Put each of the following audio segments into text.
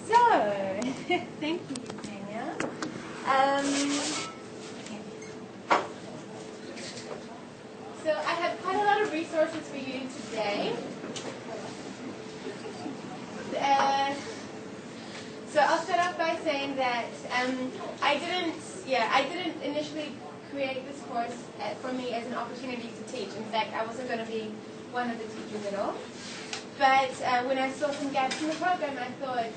So, thank you, Tanya. So I have quite a lot of resources for you today. So I'll start off by saying that I didn't initially create this course for me as an opportunity to teach. In fact, I wasn't going to be one of the teachers at all. But when I saw some gaps in the program, I thought,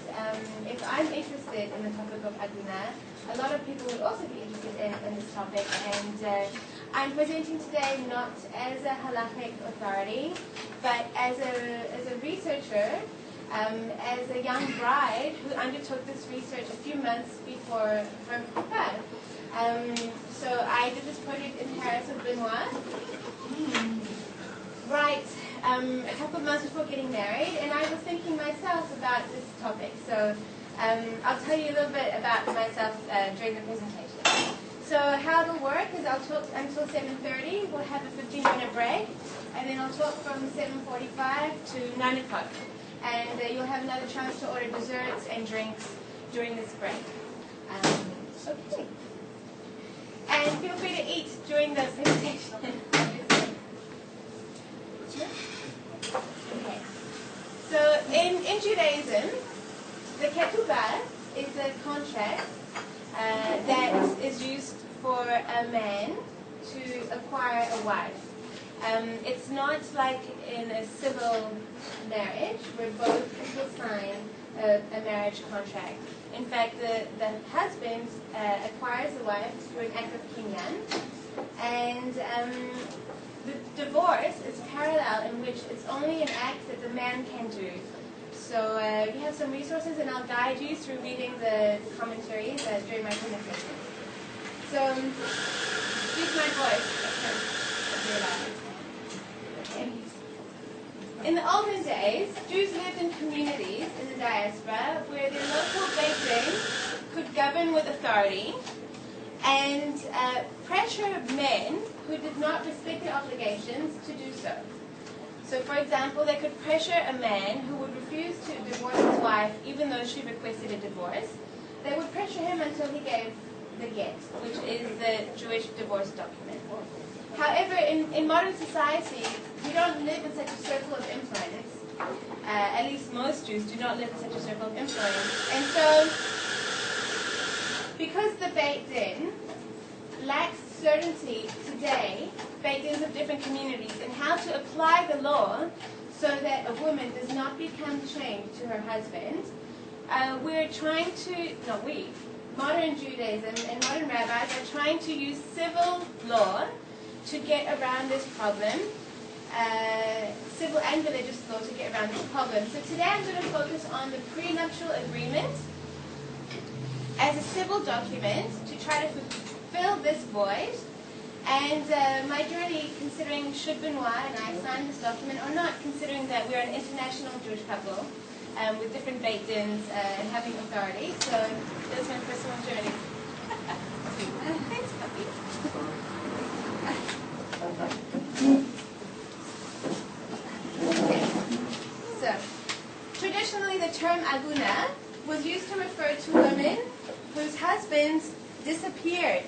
if I'm interested in the topic of Agunah, a lot of people would also be interested in this topic. And I'm presenting today not as a halachic authority, but as a researcher, as a young bride who undertook this research a few months before her birth. So I did this project in Paris with Benoit. Right. A couple of months before getting married, and I was thinking myself about this topic. So I'll tell you a little bit about myself during the presentation. So how it'll work is I'll talk until 7:30. We'll have a 15-minute break, and then I'll talk from 7:45 to 9 o'clock. And you'll have another chance to order desserts and drinks during this break. Okay. And feel free to eat during the presentation. Okay. So in Judaism, the ketubah is a contract that is used for a man to acquire a wife. It's not like in a civil marriage where both people sign a marriage contract. In fact, the husband acquires a wife through an act of kinyan, and the divorce is parallel, in which it's only an act that the man can do. So you have some resources, and I'll guide you through reading the commentaries during my presentation. So, excuse my voice. Okay. In the olden days, Jews lived in communities in the diaspora where their local Beit Din could govern with authority and pressure men who did not respect their obligations to do so. So, for example, they could pressure a man who would refuse to divorce his wife even though she requested a divorce. They would pressure him until he gave the get, which is the Jewish divorce document. However, in modern society, we don't live in such a circle of influence. At least most Jews do not live in such a circle of influence. And so, because the Beit Din lacks certainty today, Beit Dins of different communities, in how to apply the law so that a woman does not become chained to her husband, we're trying to, modern Judaism and modern rabbis are trying to use civil law to get around this problem, civil and religious law to get around this problem. So today I'm going to focus on the prenuptial agreement as a civil document to try to fulfill this void. And my journey, considering should Benoit and I sign this document or not, considering that we're an international Jewish couple with different Beit Dins and having authority. So that's my personal journey. Thanks, puppy. Okay. So, traditionally the term Agunah was used to refer to women whose husbands disappeared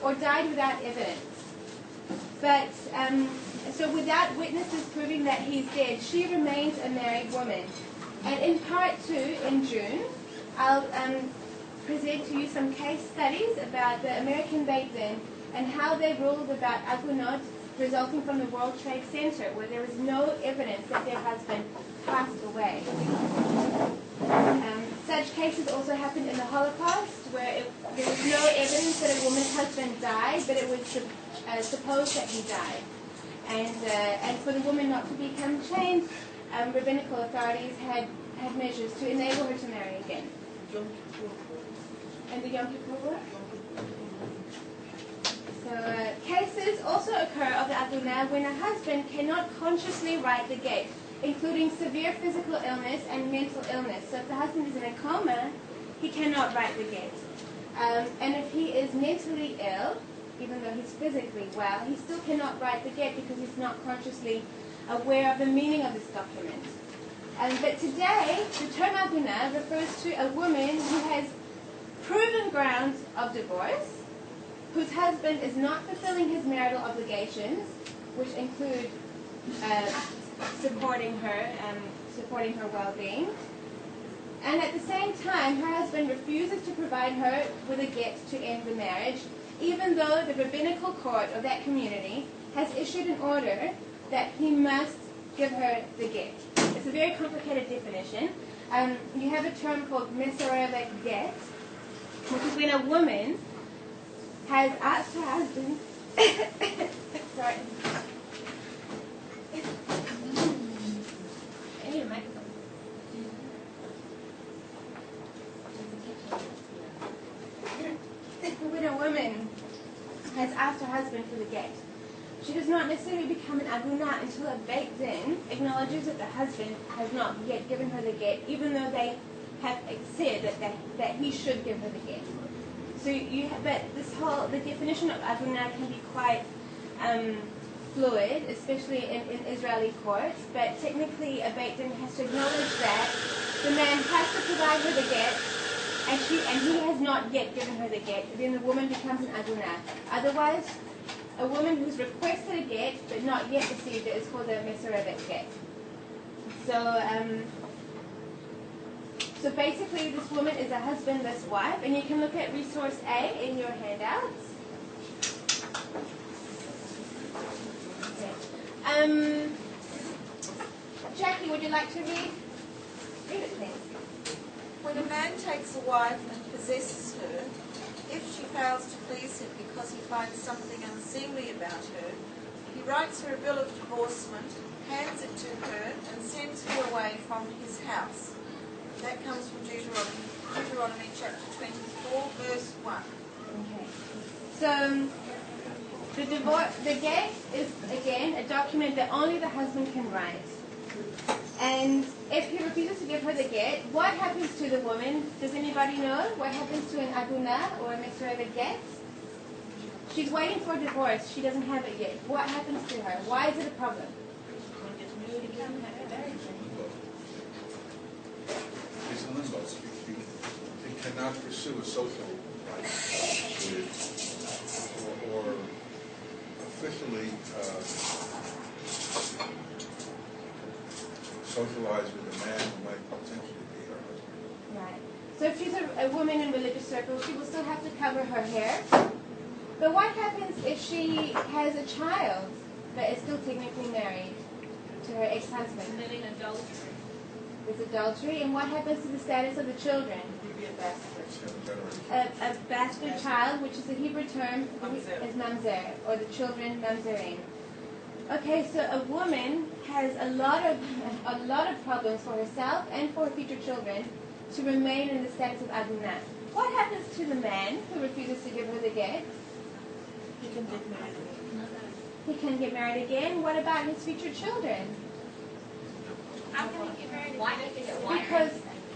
or died without evidence. But, so without witnesses proving that he's dead, she remains a married woman. And in part 2, in June, I'll present to you some case studies about the American Beit Din and how they ruled about Agunot resulting from the World Trade Center, where there was no evidence that their husband passed away. Such cases also happened in the Holocaust, where there was no evidence that a woman's husband died, but it was supposed that he died. And for the woman not to become chained, rabbinical authorities had measures to enable her to marry again. And the Yom Kippur War? So cases also occur of the Agunah when a husband cannot consciously write the get, including severe physical illness and mental illness. So if the husband is in a coma, he cannot write the get. And if he is mentally ill, even though he's physically well, he still cannot write the get because he's not consciously aware of the meaning of this document. But today, the term Agunah refers to a woman who has proven grounds of divorce, whose husband is not fulfilling his marital obligations, which include supporting her well-being. And at the same time, her husband refuses to provide her with a get to end the marriage, even though the rabbinical court of that community has issued an order that he must give her the get. It's a very complicated definition. You have a term called mesorevet get, which is when a woman has asked her husband sorry. I need a microphone. When a woman has asked her husband for the get, she does not necessarily become an Agunah until a Beit Din acknowledges that the husband has not yet given her the get, even though they have said that he should give her the get. So but the definition of Agunah can be quite fluid, especially in Israeli courts. But technically, a Beit Din has to acknowledge that the man has to provide her the get, and he has not yet given her the get. Then the woman becomes an Agunah. Otherwise, a woman who's requested a get but not yet received it is called a mesorevet get. So basically, this woman is a husbandless wife, and you can look at resource A in your handouts. Okay. Jackie, would you like to read? Read it, please. When a man takes a wife and possesses her, if she fails to please him because he finds something unseemly about her, he writes her a bill of divorcement, hands it to her, and sends her away from his house. That comes from Deuteronomy chapter 24, verse 1. Okay. So the get is, again, a document that only the husband can write. And if he refuses to give her the get, what happens to the woman? Does anybody know what happens to an Agunah or a mesorevet get? She's waiting for divorce. She doesn't have it yet. What happens to her? Why is it a problem? He's in limbo. He cannot pursue a social life or officially socialize with a man who might potentially be her husband. Right. So if she's a woman in religious circles, she will still have to cover her hair. But what happens if she has a child but is still technically married to her ex-husband? Committing adultery. There's adultery, and what happens to the status of the children? A bastard child, which is a Hebrew term, is mamzer, or the children mamzerim. Okay, so a woman has a lot of problems for herself and for her future children to remain in the status of Agunah. What happens to the man who refuses to give her the get? He can get married. He can get married again. What about his future children? How can he get married? Why does he get Because,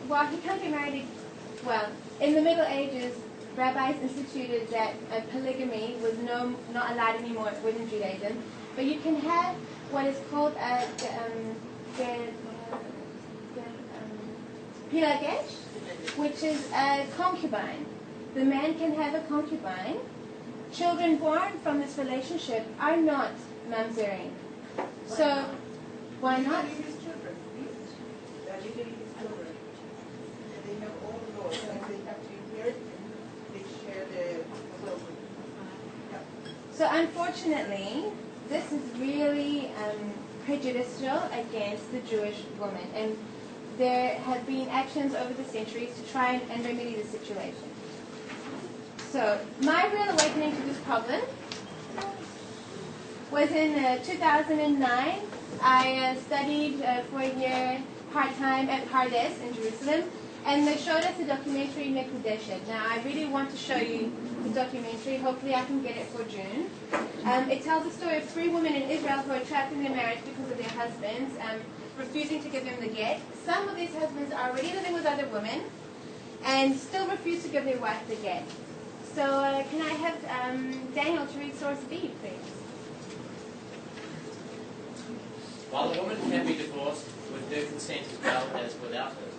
well, he can't get married. Well, in the Middle Ages, rabbis instituted that polygamy was not allowed anymore within Judaism. But you can have what is called a pilagesh, which is a concubine. The man can have a concubine. Children born from this relationship are not mamzerim. So, why not? So unfortunately, this is really prejudicial against the Jewish woman, and there have been actions over the centuries to try and remedy the situation. So my real awakening to this problem was in 2009. I studied for a year part-time at Pardes in Jerusalem, and they showed us a documentary, Mekudeshet. Now, I really want to show you the documentary. Hopefully I can get it for June. It tells the story of 3 women in Israel who are trapped in their marriage because of their husbands refusing to give them the get. Some of these husbands are already living with other women and still refuse to give their wife the get. So can I have Daniel to read source B, please? While a woman can be divorced with her consent as well as without it.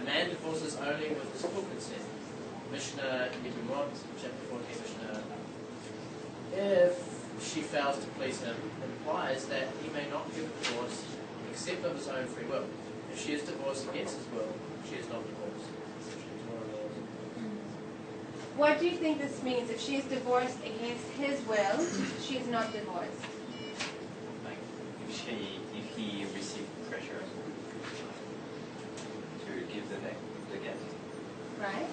A man divorces only with his full consent. Mishnah Yevimot, chapter 14, Mishnah. If she fails to please him, implies that he may not give a divorce except of his own free will. If she is divorced against his will, she is not divorced. What do you think this means? If she is divorced against his will, she is not divorced. Like if he received pressure to give the get. Right?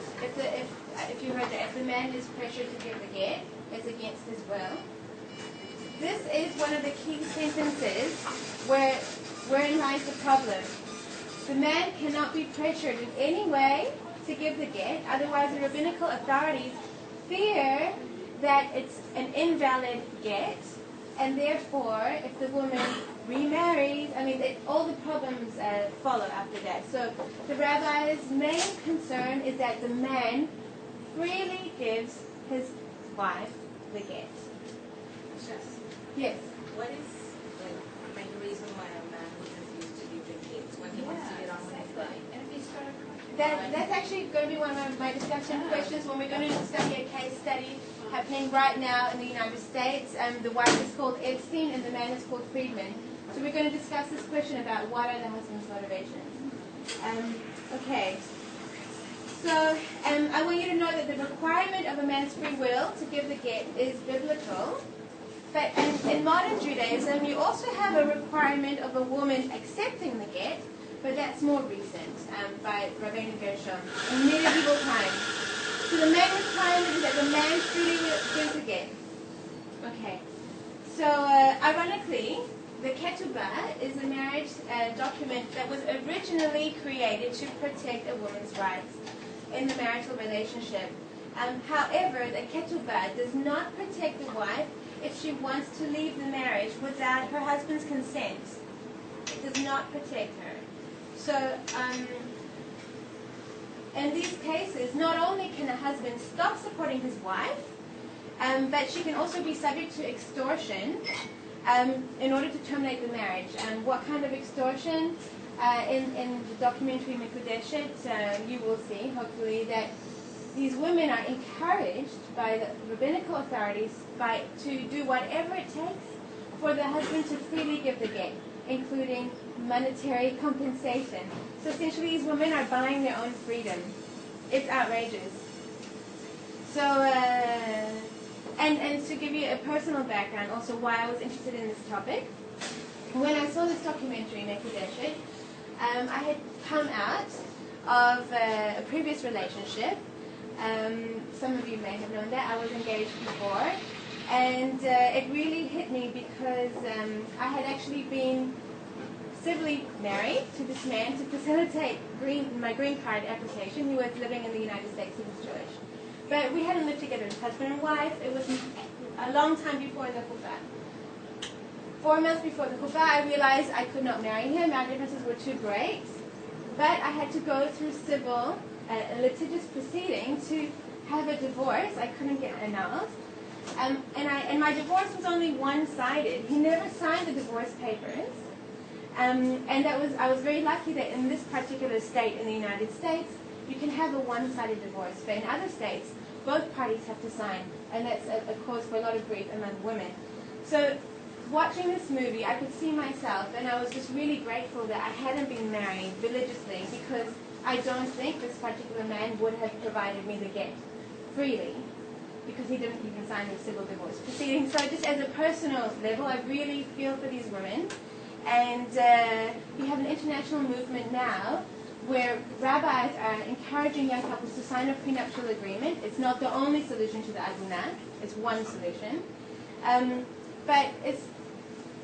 If you heard that if the man is pressured to give the get, it's against his will. This is one of the key sentences wherein lies the problem. The man cannot be pressured in any way to give the get, otherwise the rabbinical authorities fear that it's an invalid get, and therefore if the woman remarries, all the problems follow after that. So the rabbi's main concern is that the man freely gives his wife the get. Yes? What is the main reason why a man would refuse to give the kids when he wants to get on with his life? That's actually going to be one of my discussion questions when we're going to study a case study happening right now in the United States. The wife is called Epstein and the man is called Friedman. So we're going to discuss this question about what are the husband's motivations. Okay. So I want you to know that the requirement of a man's free will to give the get is biblical. But in modern Judaism, you also have a requirement of a woman accepting the get, but that's more recent, by Rabbeinu Gershom, in medieval times. So the main requirement is that the man freely gives the get. Okay. So ironically, the ketubah is a marriage document that was originally created to protect a woman's rights in the marital relationship. However, the ketubah does not protect the wife if she wants to leave the marriage without her husband's consent. It does not protect her. So, in these cases, not only can a husband stop supporting his wife, but she can also be subject to extortion in order to terminate the marriage. What kind of extortion? In the documentary Mikudeshet, you will see, hopefully, that these women are encouraged by the rabbinical authorities to do whatever it takes for the husband to freely give the get, including monetary compensation. So essentially these women are buying their own freedom. It's outrageous. So, and to give you a personal background also why I was interested in this topic, when I saw this documentary, Mekudeshet, I had come out of a previous relationship. Some of you may have known that. I was engaged before. And it really hit me because I had actually been civilly married to this man to facilitate my green card application. He was living in the United States. He was Jewish. But we hadn't lived together as husband and wife. It was a long time before the Chuvah. 4 months before the Chuvah, I realized I could not marry him. Our differences were too great. But I had to go through civil, litigious proceeding to have a divorce. I couldn't get annulled. And my divorce was only one-sided. He never signed the divorce papers. And I was very lucky that in this particular state in the United States, you can have a one-sided divorce. But in other states, both parties have to sign. And that's a cause for a lot of grief among women. So watching this movie, I could see myself, and I was just really grateful that I hadn't been married religiously, because I don't think this particular man would have provided me the get freely, because he didn't even sign the civil divorce proceeding. So just as a personal level, I really feel for these women. And we have an international movement now where rabbis are encouraging young couples to sign a prenuptial agreement. It's not the only solution to the Agunah. It's one solution. But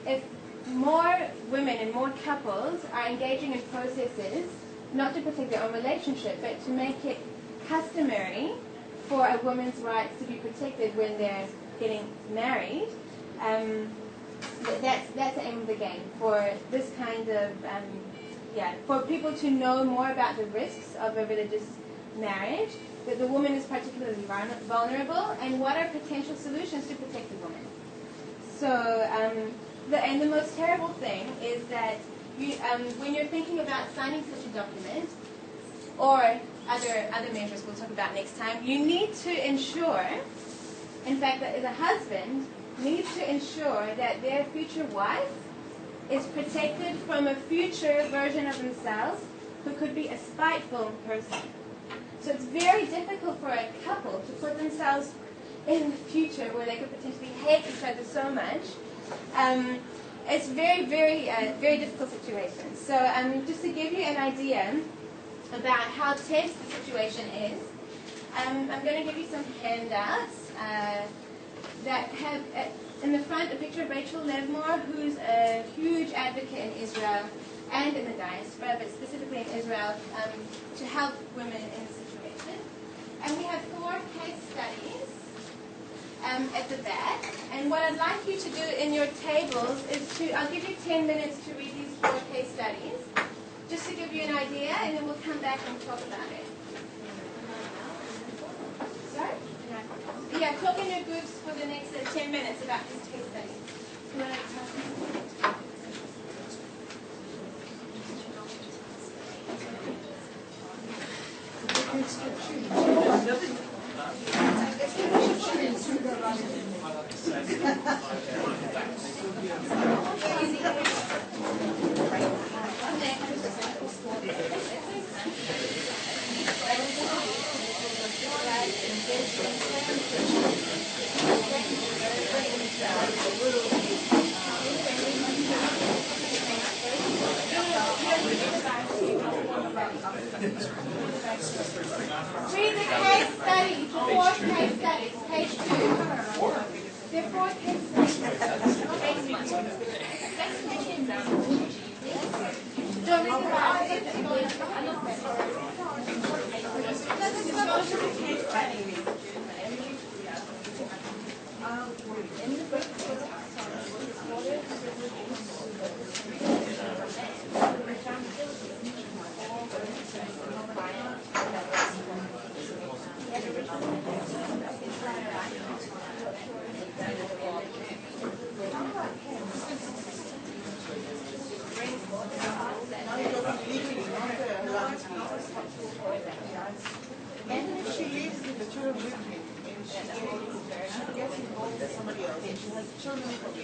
if more women and more couples are engaging in processes, not to protect their own relationship, but to make it customary for a woman's rights to be protected when they're getting married, that's the aim of the game, for this kind of, for people to know more about the risks of a religious marriage, that the woman is particularly vulnerable, and what are potential solutions to protect the woman. So, and the most terrible thing is that when you're thinking about signing such a document, or other measures we'll talk about next time, you need to ensure, in fact, that the husband needs to ensure that their future wife is protected from a future version of themselves who could be a spiteful person. So it's very difficult for a couple to put themselves in the future where they could potentially hate each other so much. It's very, very difficult situation. So just to give you an idea about how tense the situation is, I'm going to give you some handouts that have in the front a picture of Rachel Levmore, who's a huge advocate in Israel and in the diaspora, but specifically in Israel, to help women in the situation. And we have 4 case studies at the back. And what I'd like you to do in your tables is I'll give you 10 minutes to read these 4 case studies, just to give you an idea, and then we'll come back and talk about it. Sorry? Yeah, talk in your groups for the next 10 minutes about these case studies. You want to talk? Read the case studies, the 4 case studies, page 2. There are 4 case studies. Don't read the Even if she lives with the children with me, and she gets involved with somebody else, and she has children from me,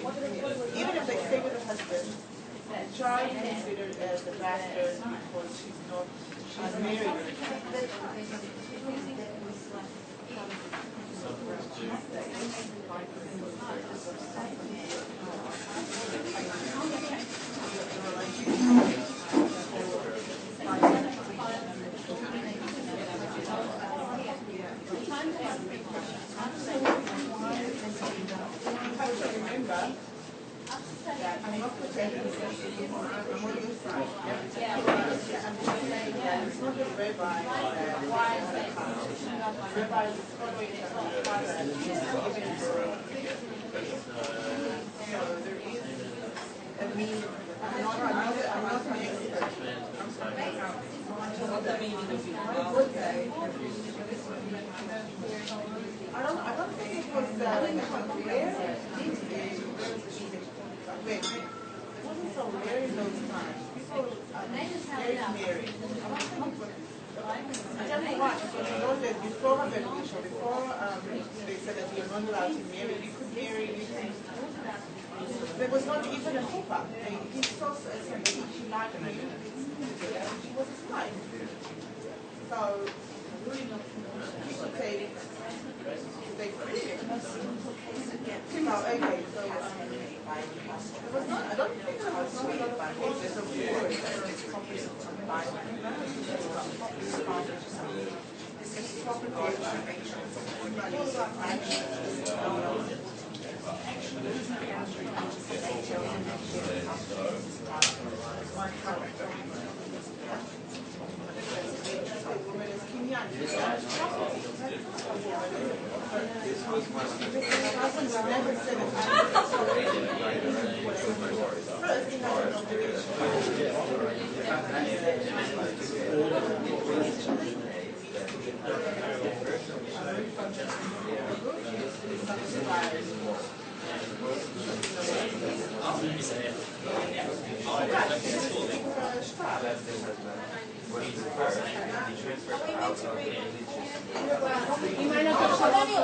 even if they stay with her husband, the child is considered as a bastard because she's married. I'm not protecting myself anymore. I'm on your side. I'm just saying that it's not the rabbi. The rabbi is following the father. So there is a meaning. I'm not an expert. What the meaning of it? I would say. I don't think it was rare. It wasn't so rare in those times. People are very married. I don't think it was. I don't know why. Because you know that before revolution, before they said that you're not allowed to marry, you could marry. There was not even a chuppah. He saw somebody she liked me. She was his wife. So people take freedom. So okay, so there was not. I don't think there was not a lot of cases of divorce. Yeah. You might not be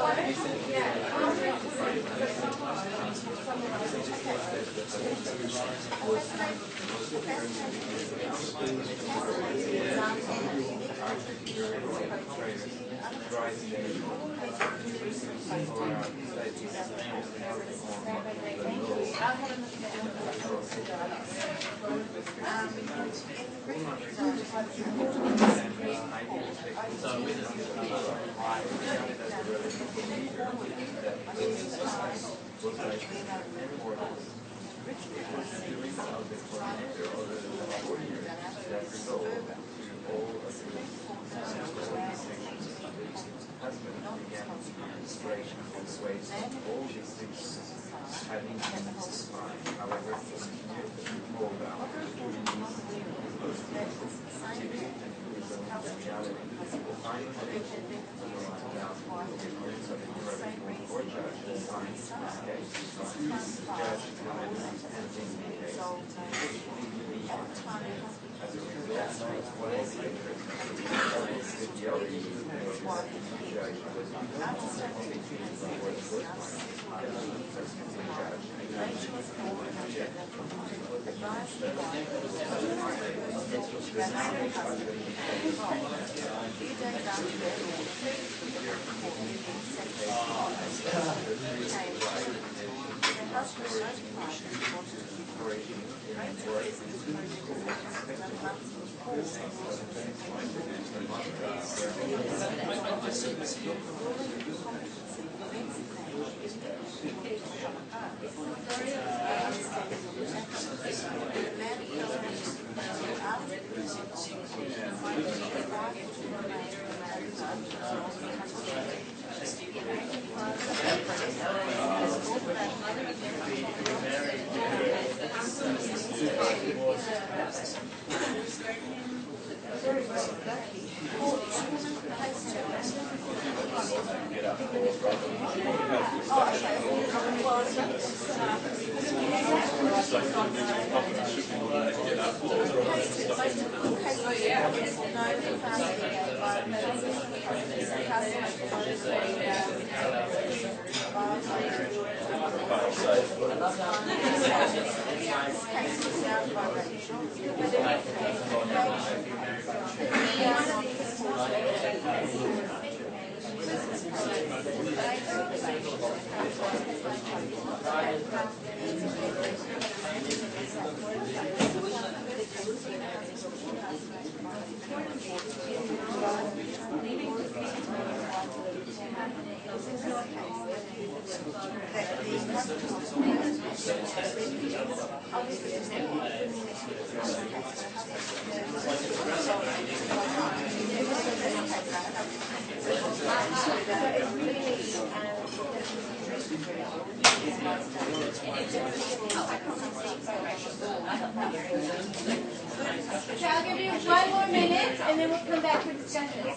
So I'll give you 1 more minute and then we'll come back to discussion.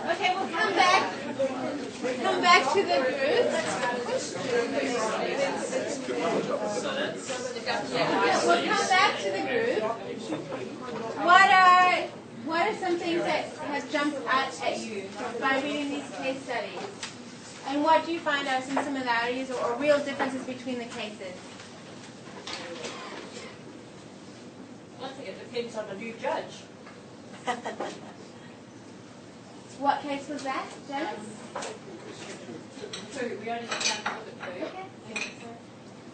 Okay, we'll come back. Come back to the group. We'll come back to the group. What are some things that have jumped out at you by reading these case studies? And what do you find are some similarities or real differences between the cases? I think it depends on the new judge. What case was that, Janice? Two. We only have one look at two. Okay.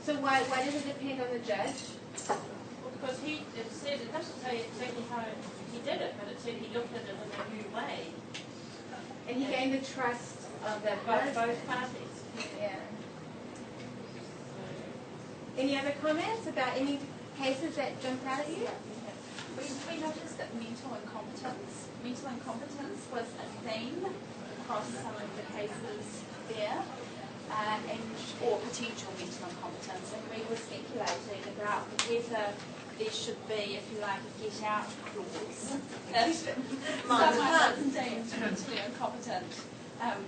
So why does it depend on the judge? Well, because it said, it doesn't say exactly how he did it, but it said he looked at it in a new way. And he gained the trust of the Both husband. parties. Yeah. Any other comments about any cases that jumped out at you? We noticed that mental incompetence was a theme across some of the cases there, or potential mental incompetence, and we were speculating about whether there should be, if you like, a get out clause. If someone was deemed mentally incompetent,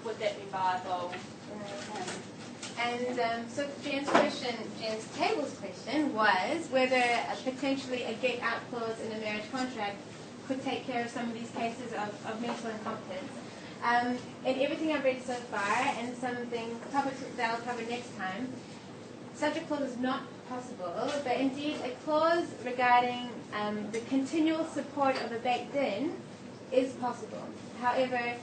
would that be viable? And so Jen's Table's question was whether potentially a get-out clause in a marriage contract could take care of some of these cases of mental incompetence. In everything I've read so far, and something that I'll cover next time, such a clause is not possible, but indeed a clause regarding the continual support of a Beit Din is possible. However,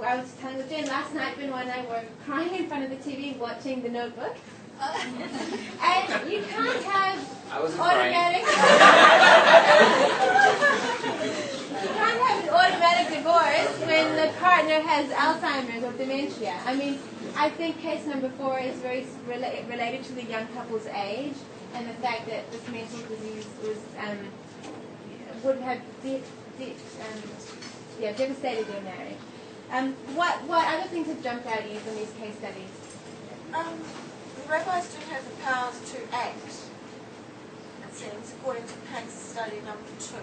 I was telling Jen last night, Benoit and I were crying in front of the TV watching The Notebook. And you can't have automatic you can't have an automatic divorce when the partner has Alzheimer's or dementia. I mean, I think case number 4 is very related to the young couple's age and the fact that this mental disease was would have devastated their marriage. What other things have jumped out at you from these case studies? The rabbis do have the powers to act, it seems, according to case study number 2,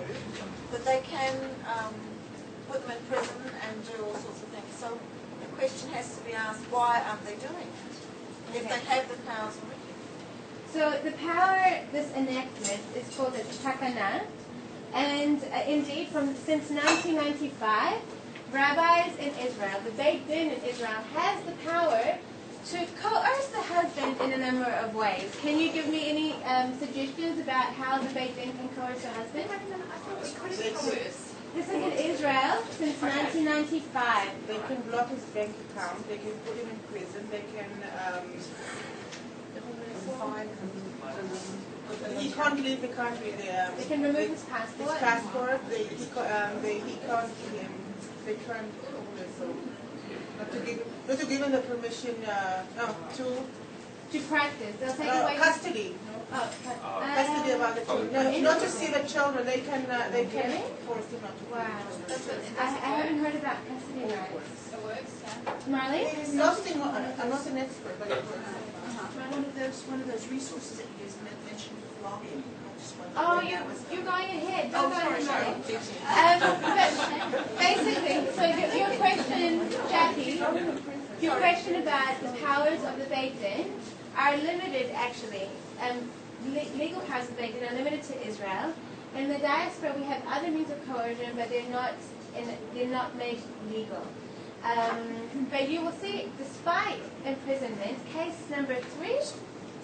but they can put them in prison and do all sorts of things. So the question has to be asked, why aren't they doing it if they have the powers already? So the power, this enactment, is called a takana, and indeed, since 1995, rabbis in Israel, the Beit Din in Israel, has the power to coerce the husband in a number of ways. Can you give me any suggestions about how the Beit Din can coerce the husband? This is in Israel since 1995. They can block his bank account, they can put him in prison, they can he can't leave the country. They can remove his passport. They can't also not to give him the permission to practice. They'll take away custody. Custody about the children. Not to see the children. They can force them not to. Wow. I haven't heard about custody rights. It works, yeah. Marlene? I'm not an expert, but it works. One of those resources that you just mentioned with Lamy. Oh, you're going ahead. Don't go ahead, but basically, so your question, Jackie, your question about the powers of the Beit Din are limited, actually. Legal powers of the Beit Din are limited to Israel. In the diaspora, we have other means of coercion, but they're not made legal. But you will see, despite imprisonment, case number 3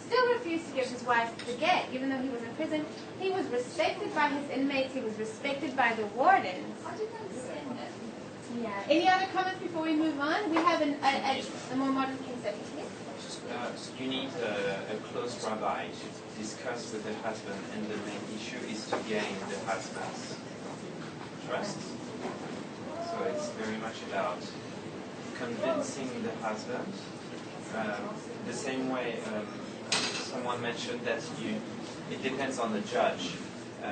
still refused to give his wife the get, even though he was in prison. He was respected by his inmates. He was respected by the wardens. I didn't understand that. Yeah. Any other comments before we move on? We have a more modern case study. Yes? You need a close rabbi to discuss with the husband, and the main issue is to gain the husband's trust. So it's very much about convincing the husband. The same way someone mentioned that it depends on the judge.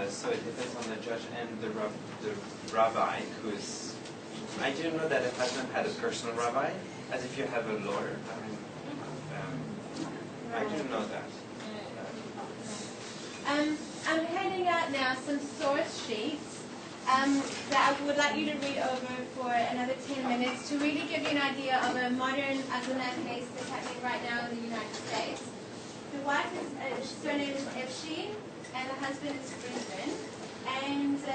So it depends on the judge and the rabbi, because I didn't know that a husband had a personal rabbi, as if you have a lawyer. I didn't know that. I'm handing out now some source sheets that I would like you to read over for another 10 minutes to really give you an idea of a modern Agunah case that's happening right now in the United States. The wife is, surname is Efshin, and the husband is Brisbane. And so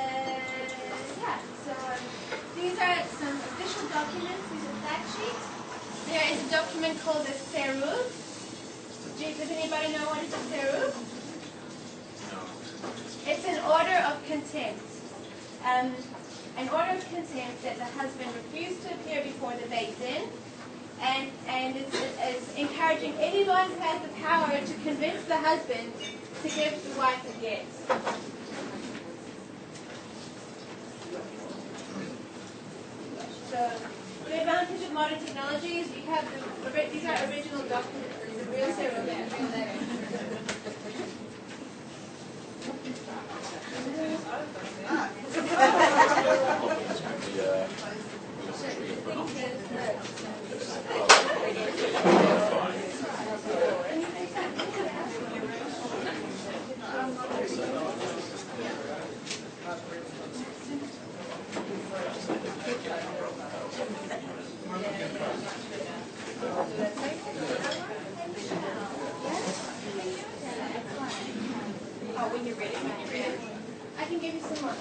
these are some official documents. These are fact sheets. There is a document called a Serub. Does anybody know what is a Serub? No. It's an order of contempt. an order of contempt that the husband refused to appear before the Beit Din, and it's encouraging anyone who has the power to convince the husband to give the wife a get. So the advantage of modern technology is you have these are original documents, the real serial letters. Oh, when you're ready, I can give you some more.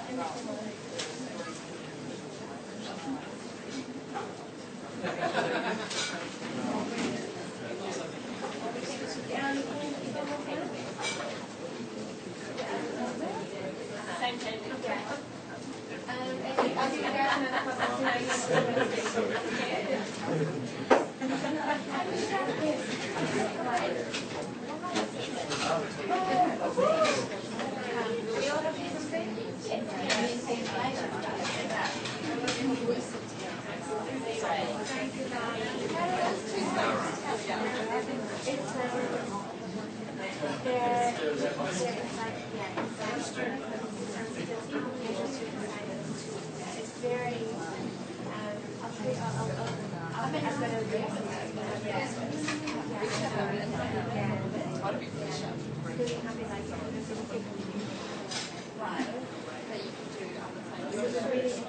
Same thing. I'll give you guys another it's very, I'm going to read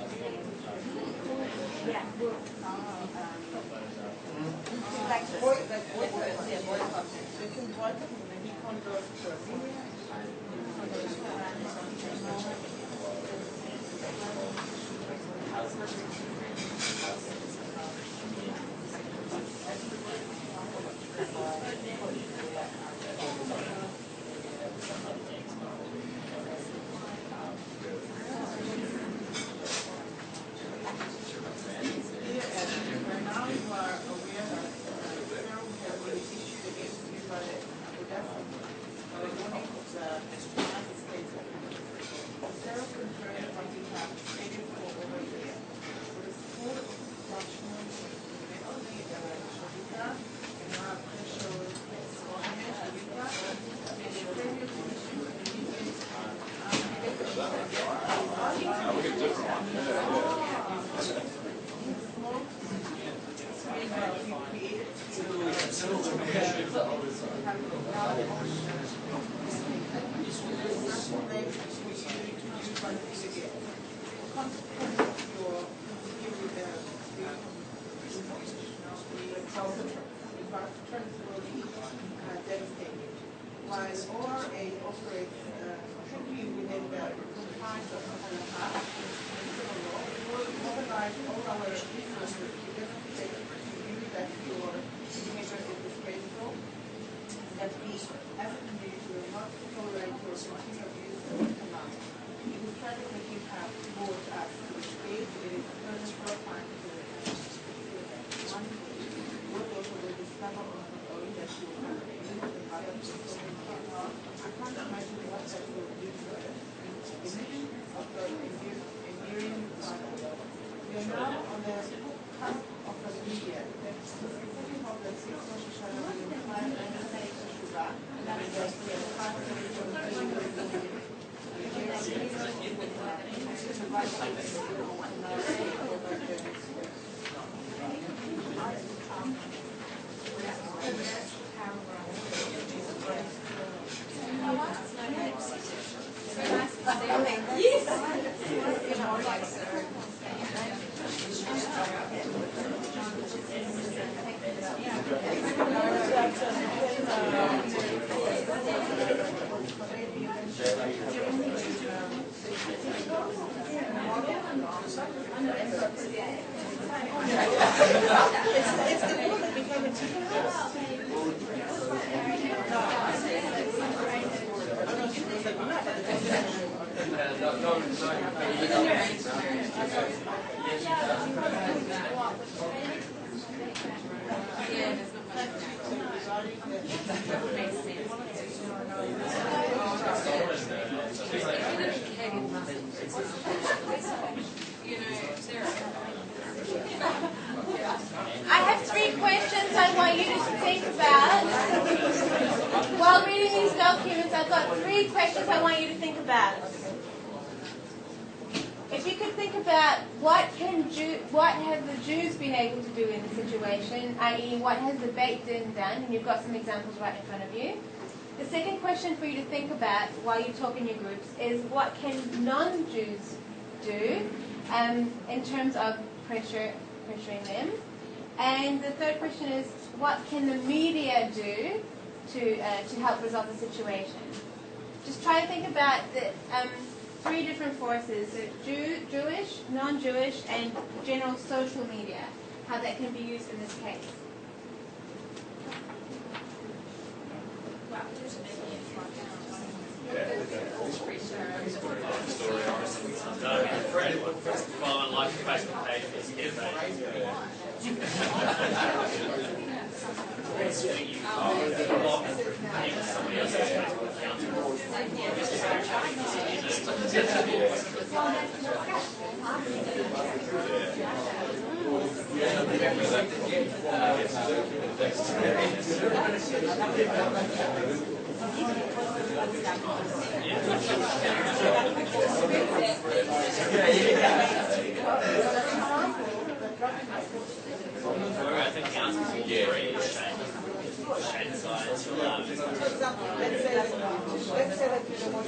got 3 questions I want you to think about. If you could think about what have the Jews been able to do in the situation, i.e. what has the Beit Din done, and you've got some examples right in front of you. The second question for you to think about while you talk in your groups is what can non-Jews do in terms of pressuring them. And the third question is what can the media do to help resolve the situation. Just try to think about the 3 different forces, so Jewish, non-Jewish, and general social media, how that can be used in this case. First of all, unlike the Facebook page, it's somebody else's Facebook I think the answer is shame science. For example, let's say that you don't want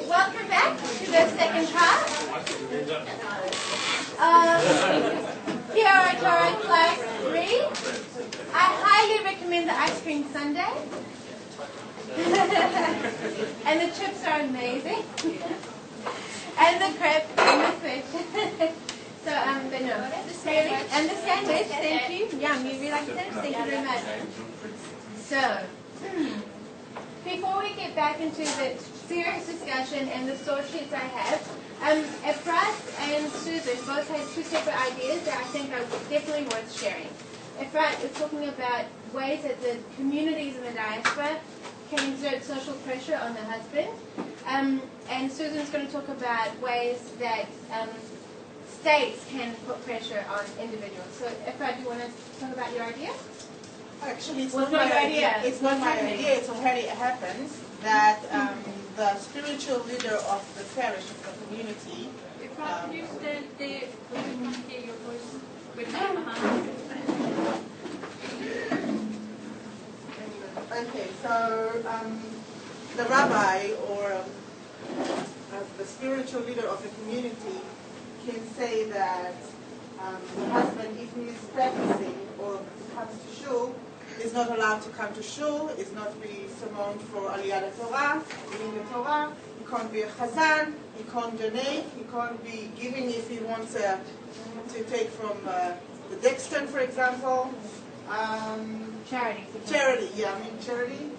Welcome back to the second class. Here are Torah class 3. I highly recommend the ice cream sundae. And the chips are amazing. And the crepe and the fish. So, but no. Really? And the sandwich, thank you. Yum, you really like the sandwich? Thank you very much. So, before we get back into the serious discussion and the source sheets I have, Efrat and Susan both had 2 separate ideas that I think are definitely worth sharing. Efrat is talking about ways that the communities in the diaspora can exert social pressure on the husband, and Susan's going to talk about ways that states can put pressure on individuals. So, Efrat, do you want to talk about your idea? Actually, it's not my idea. It's not my idea. It already happens that the spiritual leader of the parish, of the community. If I can you stand there, we can hear your voice with that behind. Okay, so the rabbi or the spiritual leader of the community can say that The husband, if he is practicing or comes to shul, is not allowed to come to shul, is not be summoned for Orah Torah, reading the Torah. He can't be a chazan, he can't donate, he can't be giving if he wants to take from the Dexton, for example. Charity. Charity, yeah, charity.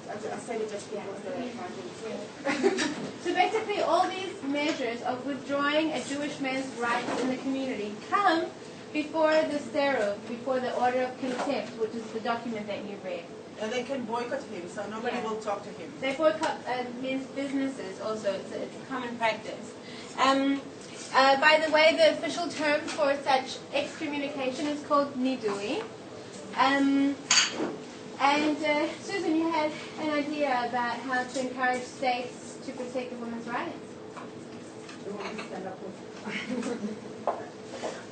I said it just because I can't. So basically all these measures of withdrawing a Jewish man's rights in the community come before the sterov, before the order of contempt, which is the document that you read. And they can boycott him, so nobody will talk to him. They boycott men's businesses also. It's a common practice. By the way, the official term for such excommunication is called nidui. Susan, you had an idea about how to encourage states to protect a woman's rights.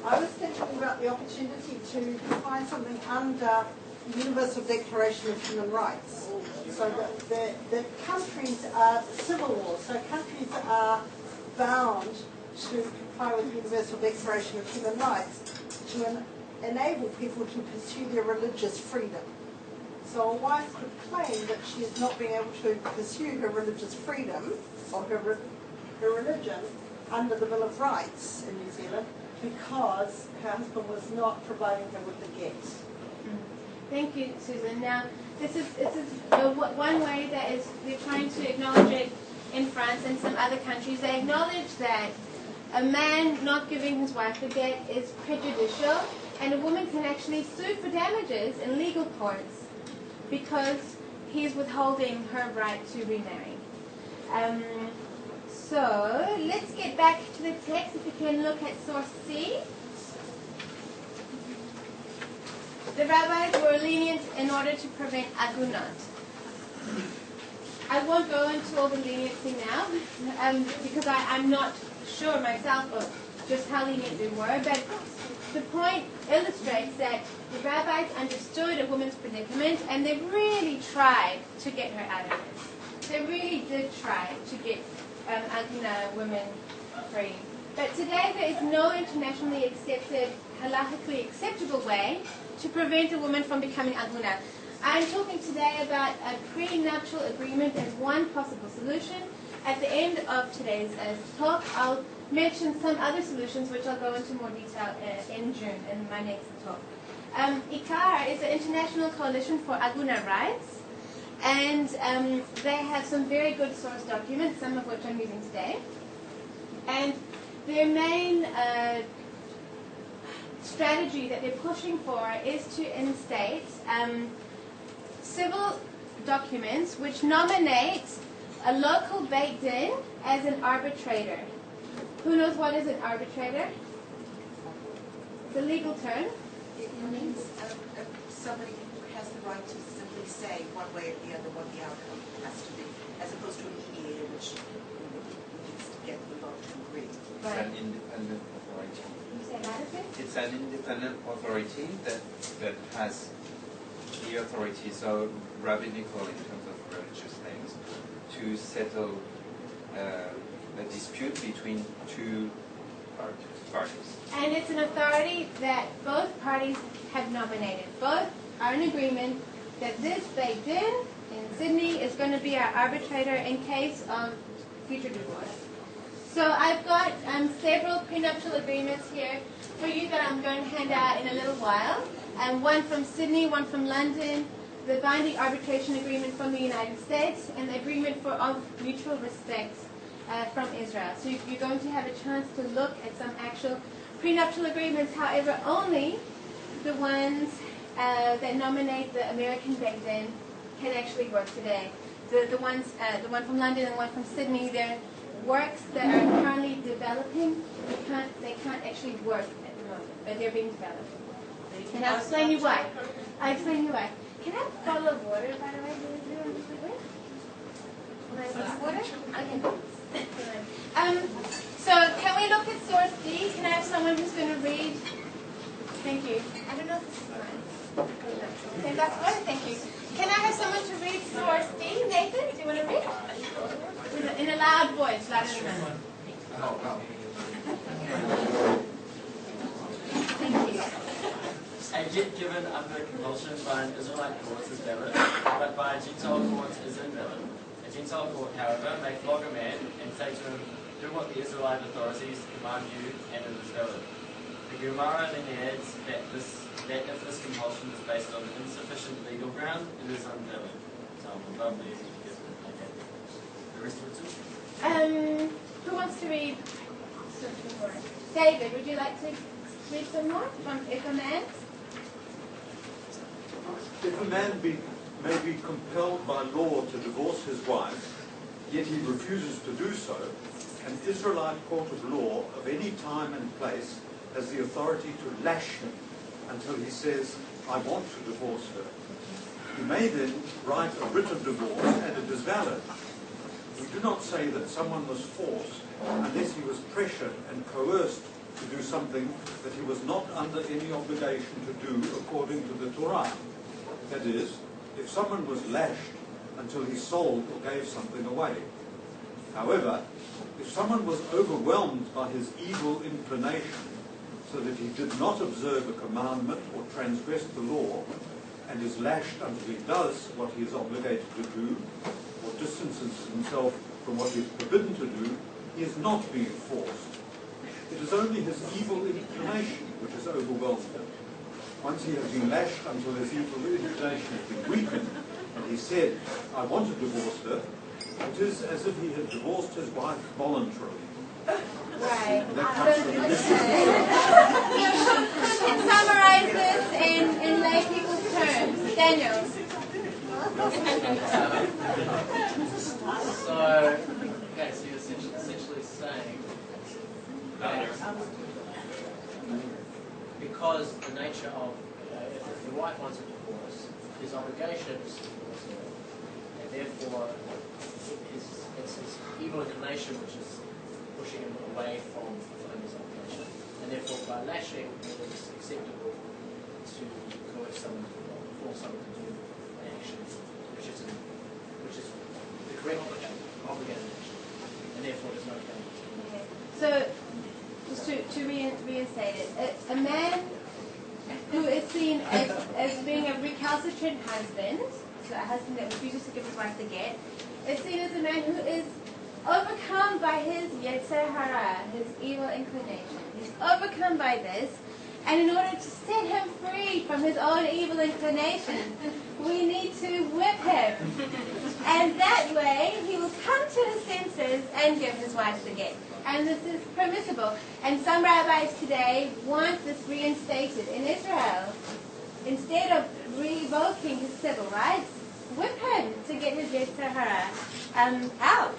I was thinking about the opportunity to find something under the Universal Declaration of Human Rights. So that the countries are civil laws, so countries are bound to comply with the Universal Declaration of Human Rights to enable people to pursue their religious freedom. So a wife could claim that she is not being able to pursue her religious freedom or her religion under the Bill of Rights in New Zealand because her husband was not providing her with the get. Thank you, Susan. Now, this is one way that is they're trying to acknowledge it in France and some other countries. They acknowledge that a man not giving his wife a get is prejudicial, and a woman can actually sue for damages in legal courts because he's withholding her right to remarry. So let's get back to the text. If we can look at source C. The rabbis were lenient in order to prevent Agunah. I won't go into all the leniency now because I'm not sure myself of just how lenient they were, but the point illustrates that the rabbis understood a woman's predicament and they really tried to get her out of it. They really did try to get Agunah women free. But today there is no internationally accepted, halakhically acceptable way to prevent a woman from becoming Agunah. I'm talking today about a prenuptial agreement as one possible solution. At the end of today's talk, I'll mention some other solutions which I'll go into more detail in June in my next talk. ICAR is an international coalition for Agunah rights, and they have some very good source documents, some of which I'm using today. And their main strategy that they're pushing for is to instate civil documents which nominate a local Beit Din as an arbitrator. Who knows what is an arbitrator? It's a legal term. It means somebody who has the right to simply say one way or the other what the outcome has to be, as opposed to a mediator which needs to get them both to agree. It's an independent authority. You say that again? It's an independent authority that has the authority, so rabbinical in terms of religious things, to settle a dispute between two parties. And it's an authority that both parties have nominated. Both are in agreement that this Beit Din in Sydney is going to be our arbitrator in case of future divorce. So I've got several prenuptial agreements here for you that I'm going to hand out in a little while. One from Sydney, one from London, the binding arbitration agreement from the United States, and the agreement of mutual respect from Israel. So you're going to have a chance to look at some actual prenuptial agreements, however, only the ones that nominate the American Beit Din can actually work today. The one from London and the one from Sydney, they're works that are currently developing. They can't actually work at the moment, but they're being developed. And I'll explain you why. I'll explain you why. Can I have a bottle of water, by the way? Will I have water? Okay. So can we look at source D? Can I have someone who's going to read? Thank you. I don't know if this is mine. Okay, that's water. Thank you. Can I have someone to read source D? Nathan, do you want to read? In a loud voice, louder than mine. A get given under compulsion by an Israelite court is valid, but by a Gentile court is invalid. A Gentile court, however, may flog a man and say to him, do what the Israelite authorities command you, and it is valid. The Gemara then adds that if this compulsion is based on insufficient legal ground, it is invalid. So I would love to give the rest of it too. Who wants to read some more? David, would you like to read some more from If a Man? If a man may be compelled by law to divorce his wife, yet he refuses to do so, an Israelite court of law of any time and place has the authority to lash him until he says, I want to divorce her. He may then write a writ of divorce, and it is valid. We do not say that someone was forced unless he was pressured and coerced to do something that he was not under any obligation to do according to the Torah. That is, if someone was lashed until he sold or gave something away. However, if someone was overwhelmed by his evil inclination so that he did not observe a commandment or transgress the law, and is lashed until he does what he is obligated to do, or distances himself from what he is forbidden to do, he is not being forced. It is only his evil inclination which has overwhelmed him. Once he has been lashed until his evil inclination has been weakened, and he said, I want to divorce her, it is as if he had divorced his wife voluntarily. Right. That comes from the Who can summarize this in lay people's terms? Daniel. So you're essentially saying that because the nature of, if the wife wants a divorce, his obligation is to divorce her, and therefore it's his evil inclination which is pushing him away from fulfilling his obligation, and therefore by lashing it is acceptable to coerce someone or force someone to do an action which is the correct obligated action, and therefore there's no penalty. Okay. So, just to reinstate it, a man who is seen as being a recalcitrant husband, so a husband that refuses to give his wife the get, is seen as a man who is overcome by his yetzer hara, his evil inclination. He's overcome by this, and in order to set him free from his own evil inclination, we need to whip him. And that way, he will come to his senses and give his wife the get. And this is permissible. And some rabbis today want this reinstated in Israel. Instead of revoking his civil rights, whip him to get his yetzer hara out.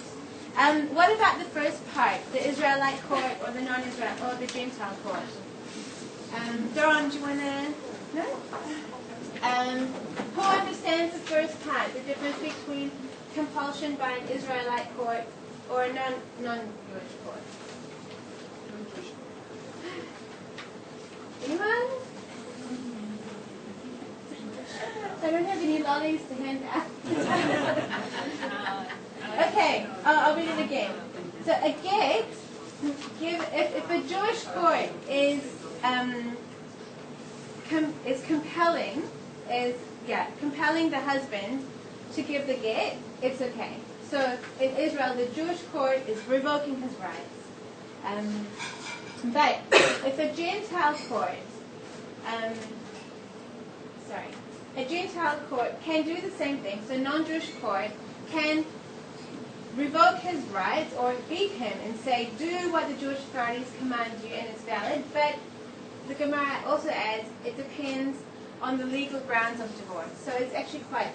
What about the first part, the Israelite court or the non-Israel or the Gentile court? Doron, do you want to? No? Who understands the first part, the difference between compulsion by an Israelite court or a non-Jewish court? Anyone? I don't have any lollies to hand out. Okay, I'll read it again. So a get, if a Jewish court is compelling the husband to give the get, it's okay. So in Israel, the Jewish court is revoking his rights. But if a Gentile court, a Gentile court can do the same thing. So non-Jewish court can revoke his rights or beat him and say, do what the Jewish authorities command you and it's valid. But the Gemara also adds, it depends on the legal grounds of divorce. So it's actually quite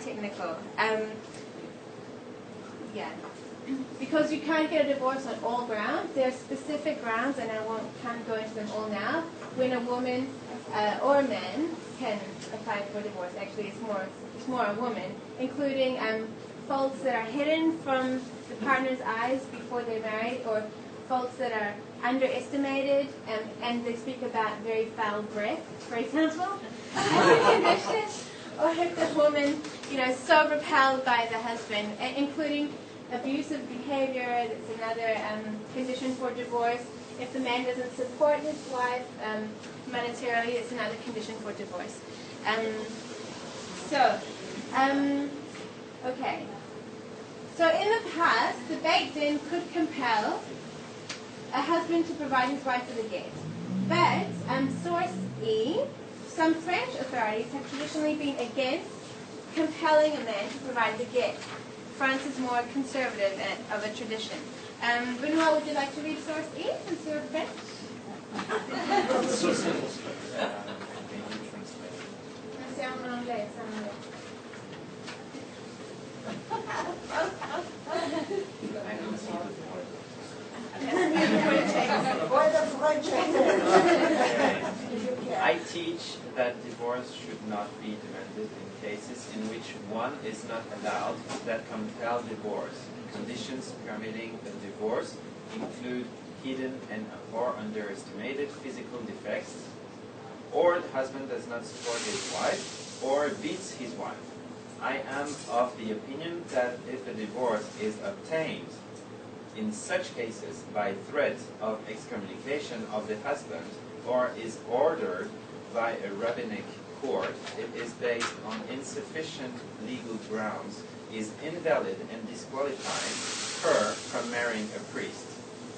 technical. Because you can't get a divorce on all grounds. There are specific grounds, and I can't go into them all now, when a woman or a man can apply for divorce. Actually, it's more a woman, including faults that are hidden from the partner's eyes before they're married, or faults that are underestimated, and they speak about very foul breath, for example, as a condition, or if the woman, so repelled by the husband, including abusive behavior. That's another condition for divorce. if the man doesn't support his wife monetarily, it's another condition for divorce. Okay. So in the past, the Beit Din could compel a husband to provide his wife with a get. But, source E, some French authorities have traditionally been against compelling a man to provide the get. France is more conservative of a tradition. Benoit, would you like to read source E since you're French? C'est en anglais, c'est en anglais. I teach that divorce should not be demanded in cases in which one is not allowed that compel divorce. Conditions permitting a divorce include hidden and or underestimated physical defects, or the husband does not support his wife, or beats his wife. I am of the opinion that if a divorce is obtained in such cases by threat of excommunication of the husband, or is ordered by a rabbinic court, it is based on insufficient legal grounds, is invalid and disqualifying her from marrying a priest.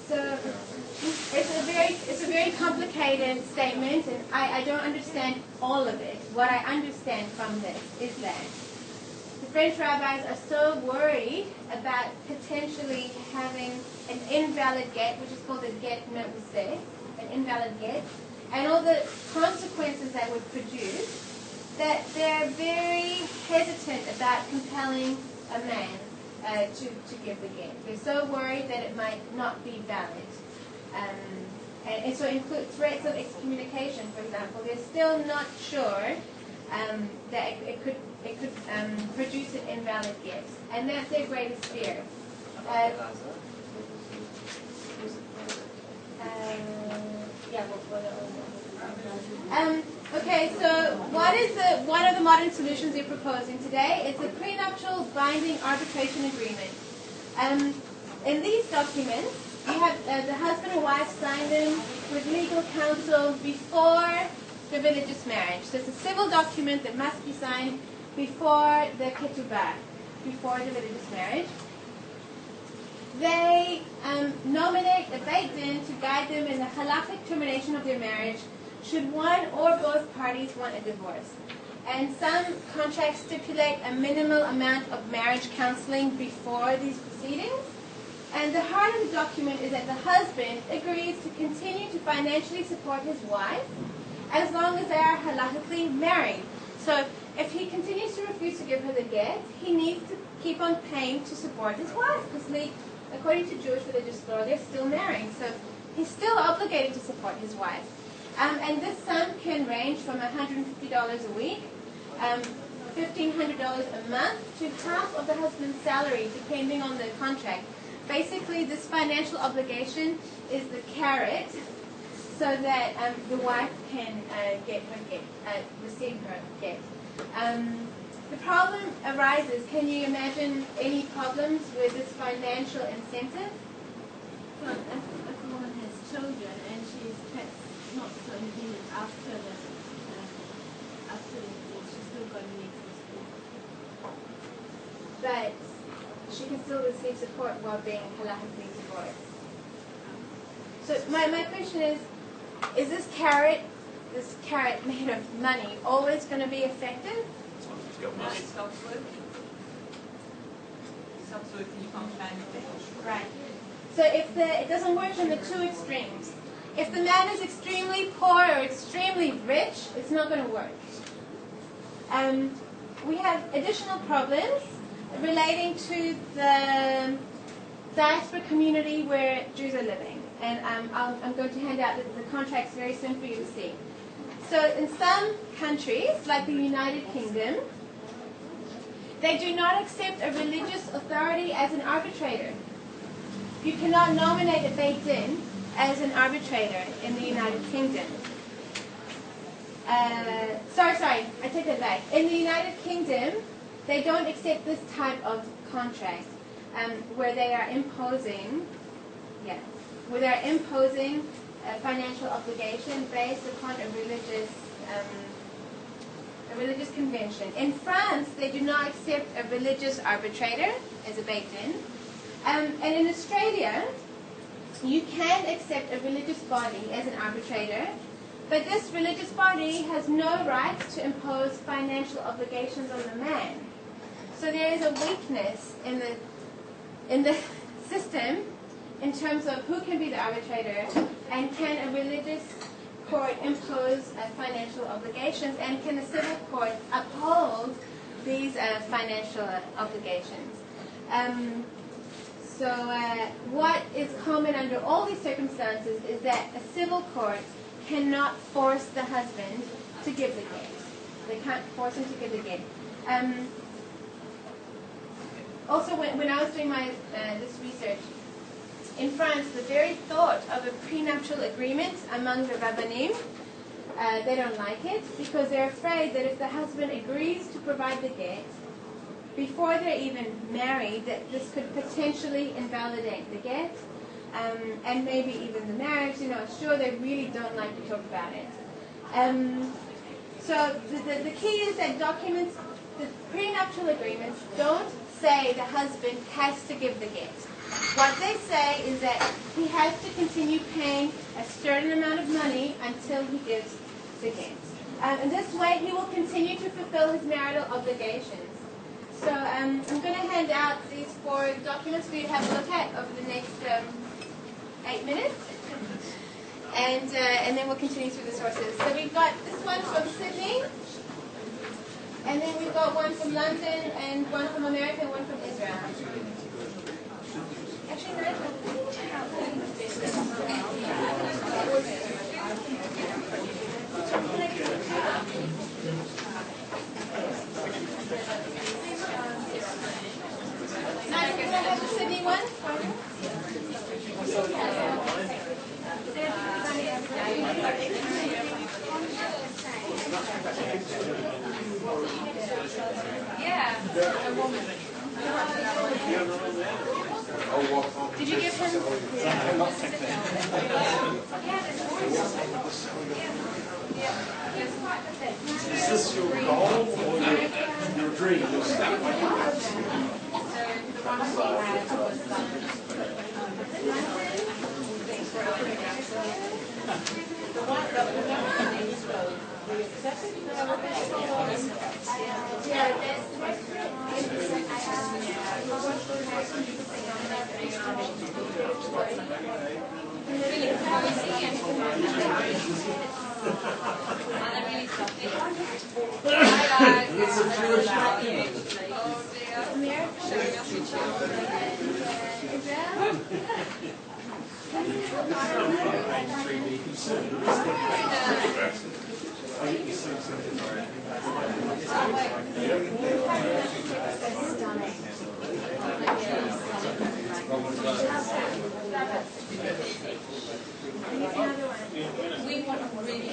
So it's a very complicated statement, and I don't understand all of it. What I understand from this is that the French rabbis are so worried about potentially having an invalid get, which is called a get mevuseh, an invalid get, and all the consequences that would produce, that they're very hesitant about compelling a man to give the get. They're so worried that it might not be valid. And so it includes threats of excommunication, for example. They're still not sure that it could produce an invalid get. And that's their greatest fear. Okay, so what is one of the modern solutions you're proposing today? It's a prenuptial binding arbitration agreement. In these documents, you have the husband and wife sign them with legal counsel before the religious marriage. So it's a civil document that must be signed before the ketubah, before the religious marriage. They nominate a Beit Din to guide them in the halakhic termination of their marriage should one or both parties want a divorce. And some contracts stipulate a minimal amount of marriage counseling before these proceedings. And the heart of the document is that the husband agrees to continue to financially support his wife as long as they are halakhically married. So if he continues to refuse to give her the get, he needs to keep on paying to support his wife, because according to Jewish religious law, they're still married. So he's still obligated to support his wife. And this sum can range from $150 a week, $1,500 a month, to half of the husband's salary, depending on the contract. Basically, this financial obligation is the carrot, so that the wife can receive her get. The problem arises. Can you imagine any problems with this financial incentive? Well, if a woman has children and she's perhaps not so independent after the divorce, she's still got an excess. But she can still receive support while being halakhically divorced. So my question is this carrot made of money always going to be effective? No, it stops working. It stops working, you can't claim it. Right. So if it doesn't work in the two extremes. If the man is extremely poor or extremely rich, it's not going to work. We have additional problems relating to the diaspora community where Jews are living. And I'm going to hand out the contracts very soon for you to see. So in some countries, like the United Kingdom, they do not accept a religious authority as an arbitrator. You cannot nominate a Beit Din as an arbitrator in the United Kingdom. Sorry, I take that back. In the United Kingdom, they don't accept this type of contract where they are imposing, where they're imposing a financial obligation based upon a religious convention. In France, they do not accept a religious arbitrator as a beit-din. And in Australia, you can accept a religious body as an arbitrator, but this religious body has no right to impose financial obligations on the man. So there is a weakness in the system in terms of who can be the arbitrator, and can a religious court impose financial obligations, and can a civil court uphold these financial obligations. So what is common under all these circumstances is that a civil court cannot force the husband to give the get. They can't force him to give the get. Also, when I was doing my this research, in France, the very thought of a prenuptial agreement among the rabbanim, they don't like it, because they're afraid that if the husband agrees to provide the get, before they're even married, that this could potentially invalidate the get, and maybe even the marriage. You're not sure. They really don't like to talk about it. So the key is that documents, the prenuptial agreements, don't say the husband has to give the get. What they say is that he has to continue paying a certain amount of money until he gives the get. In this way, he will continue to fulfill his marital obligations. So I'm going to hand out these 4 documents for you to have a look at over the next 8 minutes. And then we'll continue through the sources. So we've got this one from Sydney, and then we've got one from London, and one from America, and one from Israel. Actually, no, can I have the Sydney one? Yeah, a woman. Did you give him? Is this your goal or your dream? We want a really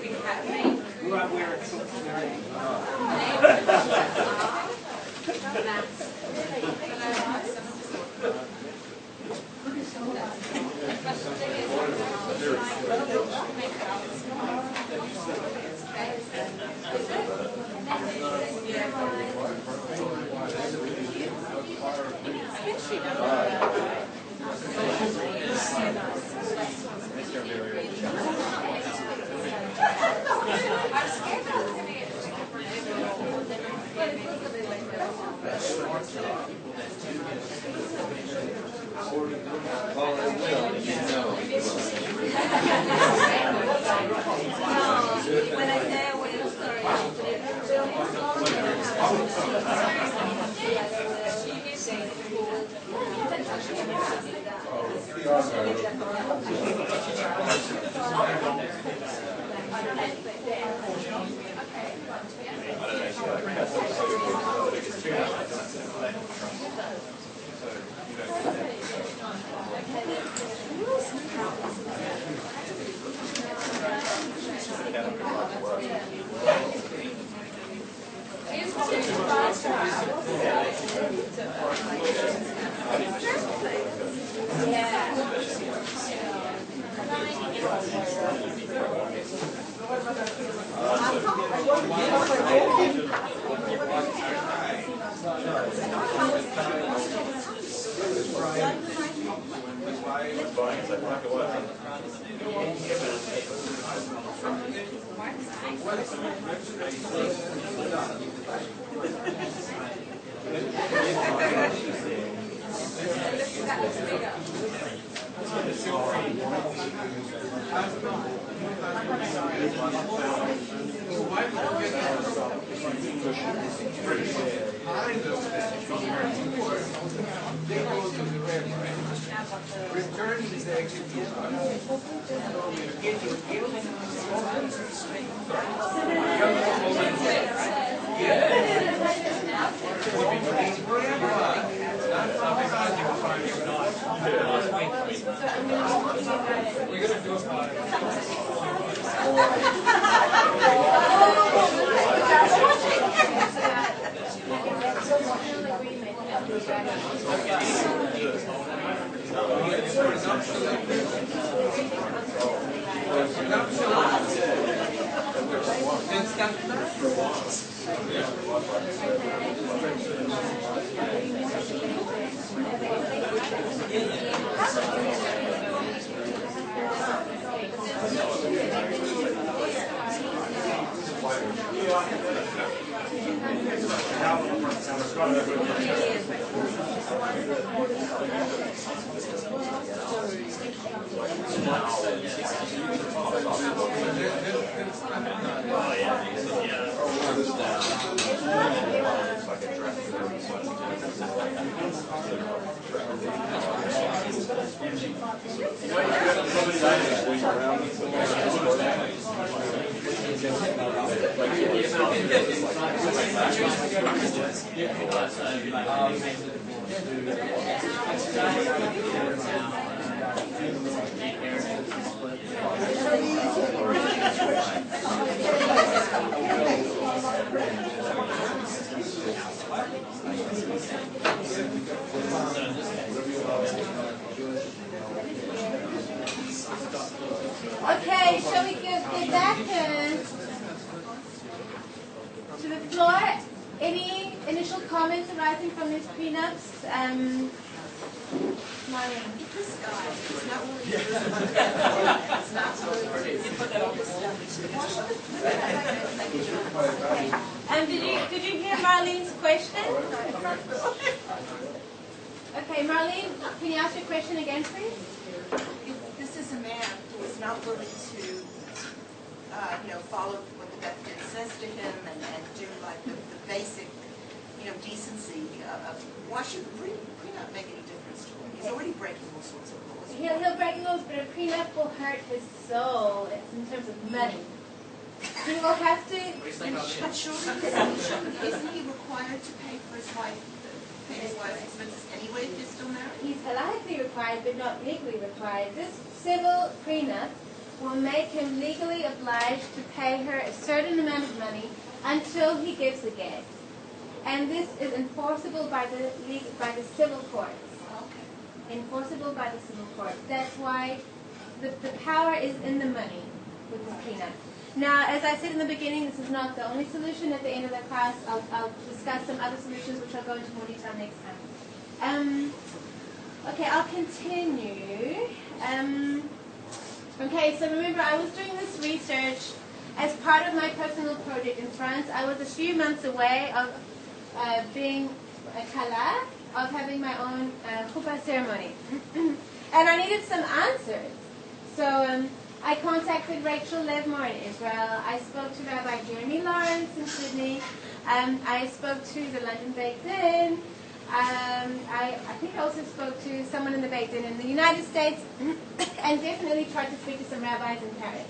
big cat. Okay, shall we get back to the floor? Any initial comments arising from these prenups? Marlene. This guy is not really it's not really Did you hear Marlene's question? Okay, Marlene, can you ask your question again, please? This is a man who is not willing to, follow what the Beth says to him and do like the basic, decency of why should prenup make any difference to him? He's already breaking all sorts of laws. He'll break laws, but a prenup will hurt his soul. It's in terms of money. He will have to. But surely isn't he required to pay for his wife? Pay his wife's expenses anyway if they're still married? He's halachically required, but not legally required. This civil prenup will make him legally obliged to pay her a certain amount of money until he gives a get. And this is enforceable by the civil courts. Enforceable by the civil courts. That's why the power is in the money with this prenup. Now, as I said in the beginning, this is not the only solution. At the end of the class, I'll discuss some other solutions, which I'll go into more detail next time. Okay, I'll continue. Okay, so remember, I was doing this research as part of my personal project in France. I was a few months away of being a kala, of having my own chuppah ceremony. And I needed some answers. So I contacted Rachel Levmore in Israel. I spoke to Rabbi Jeremy Lawrence in Sydney. I spoke to the London Beit Din. I think I also spoke to someone in the Beit Din in the United States, and definitely tried to speak to some rabbis in Paris.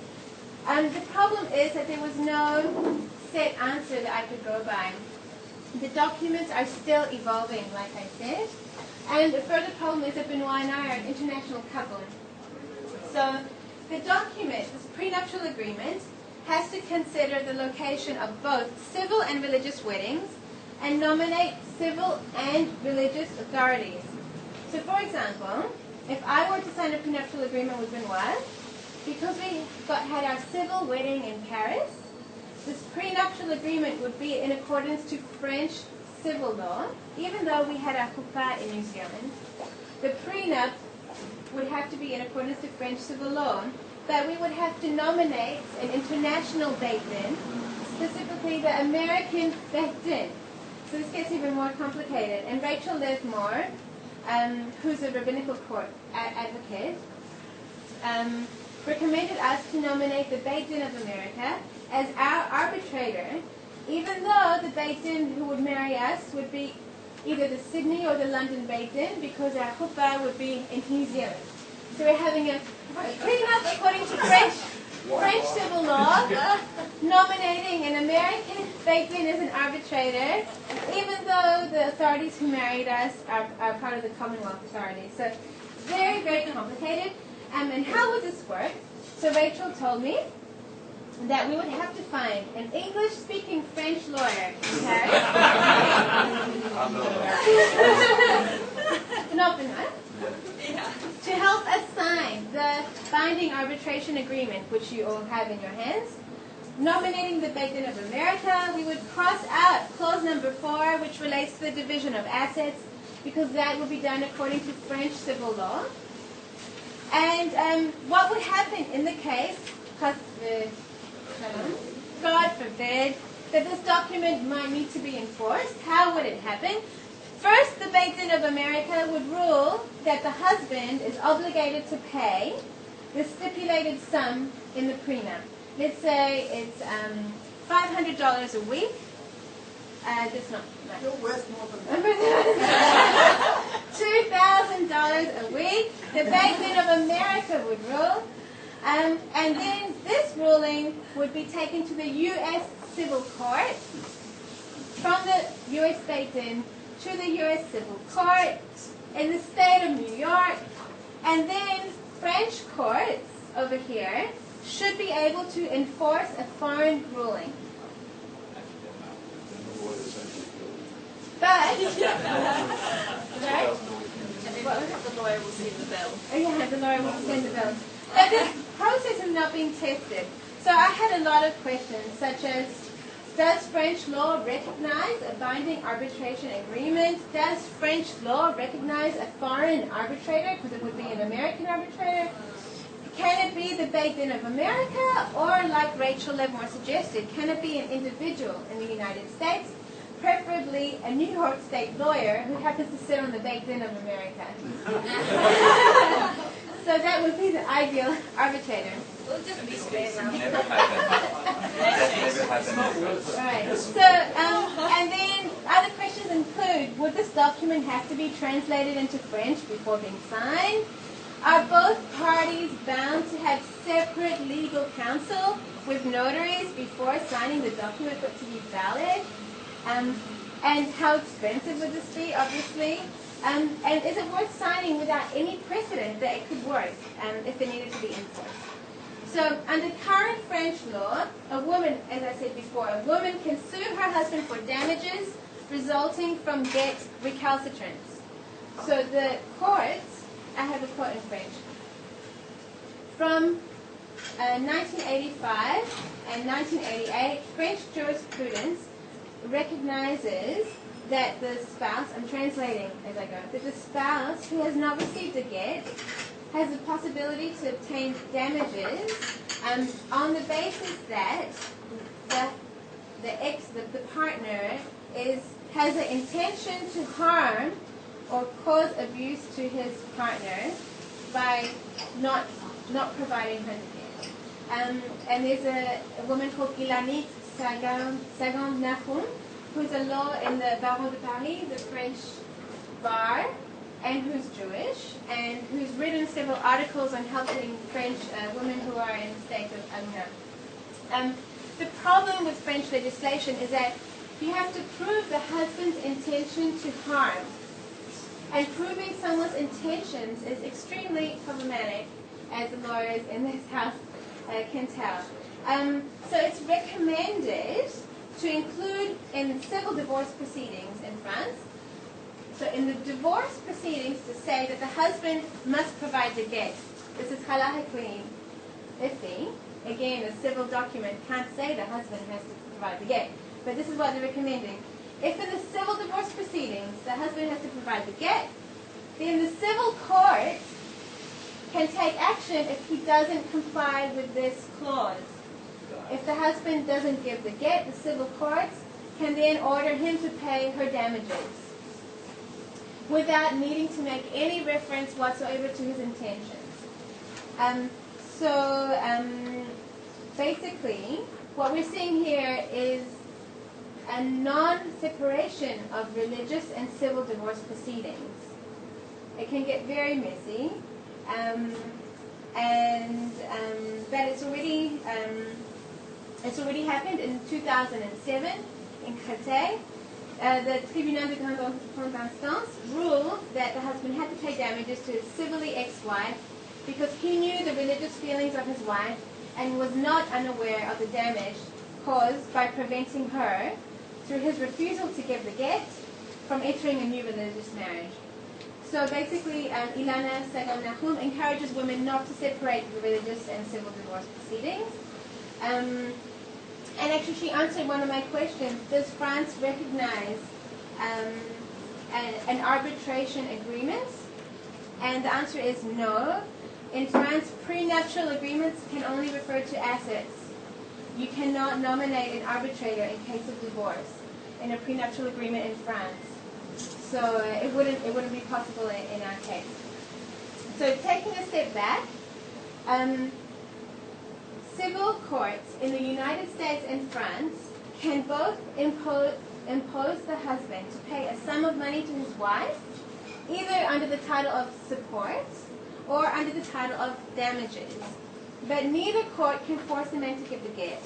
The problem is that there was no set answer that I could go by. The documents are still evolving, like I said. And a further problem is that Benoit and I are an international couple. So the document, this prenuptial agreement, has to consider the location of both civil and religious weddings and nominate civil and religious authorities. So for example, if I were to sign a prenuptial agreement with Benoit, because we had our civil wedding in Paris, this prenuptial agreement would be in accordance to French civil law, even though we had our chuppah in New Zealand. The prenup would have to be in accordance to French civil law, but we would have to nominate an international Beit Din, specifically the American Beit Din. So this gets even more complicated. And Rachel Lesmore, who's a rabbinical court advocate, recommended us to nominate the Beit Din of America as our arbitrator, even though the Beit Din who would marry us would be either the Sydney or the London Beit Din, because our chuppah would be in New Zealand. So we're having a prenup according to French civil law, nominating an American Beit Din as an arbitrator, even though the authorities who married us are part of the Commonwealth authorities. So very, very complicated. And how would this work? So Rachel told me that we would have to find an English-speaking French lawyer, okay? To help us sign the binding arbitration agreement, which you all have in your hands. Nominating the Beit Din of America, we would cross out clause number 4, which relates to the division of assets, because that would be done according to French civil law. And what would happen in the case, God forbid, that this document might need to be enforced? How would it happen? First, the Beit Din of America would rule that the husband is obligated to pay the stipulated sum in the prenup. Let's say it's $500 a week. That's not much. You're worth more than that. $2,000 a week. The Beit Din of America would rule. And then this ruling would be taken to the U.S. Civil Court, from the U.S. Beit Din to the U.S. Civil Court in the state of New York. And then French courts over here should be able to enforce a foreign ruling. But, right? The lawyer will send the bill. Oh yeah, the lawyer will send the bill. But this process is not being tested. So I had a lot of questions, such as, does French law recognize a binding arbitration agreement? Does French law recognize a foreign arbitrator, because it would be an American arbitrator? Can it be the Beit Din of America, or like Rachel Lesmore suggested, can it be an individual in the United States? Preferably a New York State lawyer who happens to sit on the Beit Din of America. So that would be the ideal arbitrator. We'll just be square now. Never happened. That never happened. Right. So, and then other questions include, would this document have to be translated into French before being signed? Are both parties bound to have separate legal counsel with notaries before signing the document for it to be valid? And how expensive would this be, obviously? And is it worth signing without any precedent that it could work if it needed to be enforced? So under current French law, a woman, as I said before, a woman can sue her husband for damages resulting from get recalcitrance. So the courts, I have a quote in French, from 1985 and 1988, French jurisprudence recognizes that the spouse, I'm translating as I go, that the spouse who has not received a get has the possibility to obtain damages on the basis that the partner has the intention to harm or cause abuse to his partner by not providing her the get. And there's a woman called Ilanit Sagan-Nahum, who's a law in the Barreau de Paris, the French bar, and who's Jewish, and who's written several articles on helping French women who are in the state of Agunah. The problem with French legislation is that you have to prove the husband's intention to harm. And proving someone's intentions is extremely problematic, as the lawyers in this house can tell. So it's recommended to include in civil divorce proceedings in France, so in the divorce proceedings, to say that the husband must provide the get. This is halacha queen 50. Again, a civil document can't say the husband has to provide the get, but this is what they're recommending. If in the civil divorce proceedings the husband has to provide the get, then the civil court can take action if he doesn't comply with this clause. If the husband doesn't give the get, the civil courts can then order him to pay her damages without needing to make any reference whatsoever to his intentions. Basically, what we're seeing here is a non-separation of religious and civil divorce proceedings. It can get very messy, but it's already happened in 2007 in Créteil. The Tribunal de Grande Instance ruled that the husband had to pay damages to his civilly ex-wife because he knew the religious feelings of his wife and was not unaware of the damage caused by preventing her, through his refusal to give the get, from entering a new religious marriage. So basically, Ilana Sagal Nahum encourages women not to separate the religious and civil divorce proceedings. And actually, she answered one of my questions: does France recognize an arbitration agreement? And the answer is no. In France, prenuptial agreements can only refer to assets. You cannot nominate an arbitrator in case of divorce in a prenuptial agreement in France. So it wouldn't be possible in our case. So taking a step back, civil courts in the United States and France can both impose the husband to pay a sum of money to his wife, either under the title of support or under the title of damages. But neither court can force the man to give the get.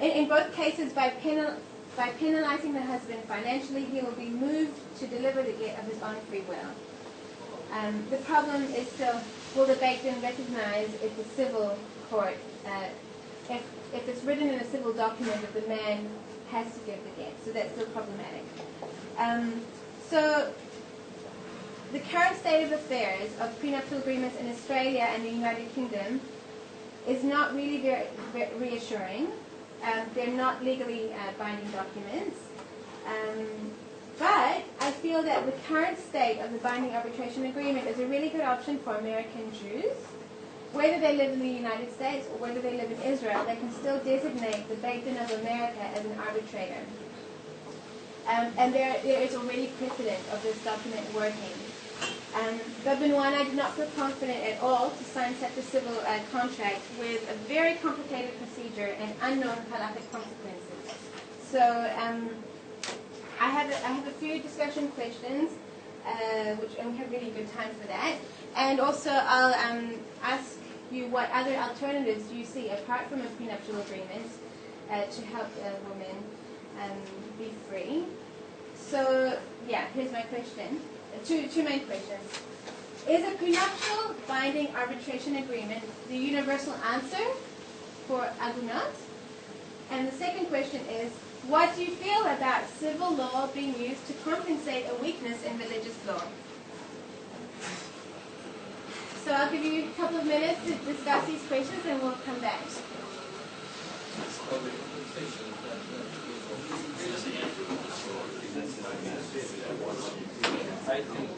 In both cases, by penalizing the husband financially, he will be moved to deliver the get of his own free will. The problem is still, will the Beit Din recognize if the civil court, if it's written in a civil document that the man has to give the get? So that's still problematic. So the current state of affairs of prenuptial agreements in Australia and the United Kingdom is not really very reassuring. They're not legally binding documents. But I feel that the current state of the binding arbitration agreement is a really good option for American Jews. Whether they live in the United States or whether they live in Israel, they can still designate the Beit Din of America as an arbitrator. And there is already precedent of this document working. But Benoit and I did not feel confident at all to sign such a civil contract with a very complicated procedure and unknown halakhic consequences. So I have a few discussion questions, and we have really good time for that. And also I'll ask you what other alternatives you see apart from a prenuptial agreement to help women be free. So yeah, here's my question. Two main questions. Is a prenuptial binding arbitration agreement the universal answer for Agunah? And the second question is, what do you feel about civil law being used to compensate a weakness in religious law? So I'll give you a couple of minutes to discuss these questions and we'll come back. I think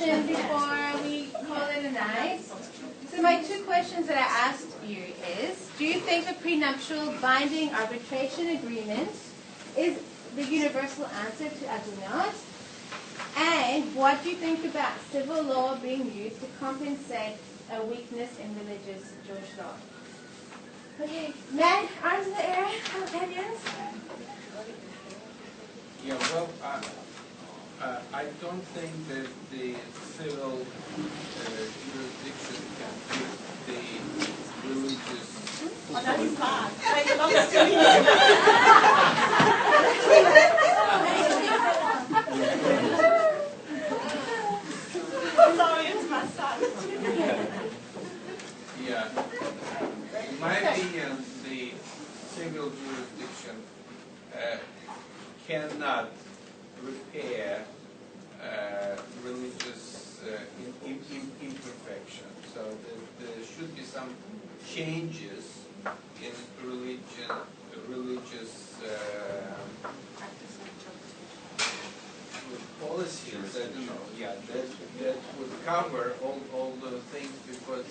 question before we call it a night. So my two questions that I asked you is, do you think a prenuptial binding arbitration agreement is the universal answer to Agunah? And what do you think about civil law being used to compensate a weakness in religious Jewish law? Okay, Matt, arms in the air, opinions? Yeah, well, I don't think that the civil jurisdiction can give the religious. Oh, that's bad. Hey, you're not still here. Sorry, it's my son. Yeah. In my opinion, the civil jurisdiction cannot repair religious imperfection. So there should be some changes in religious policies. I don't know. Yeah, that would cover all the things, because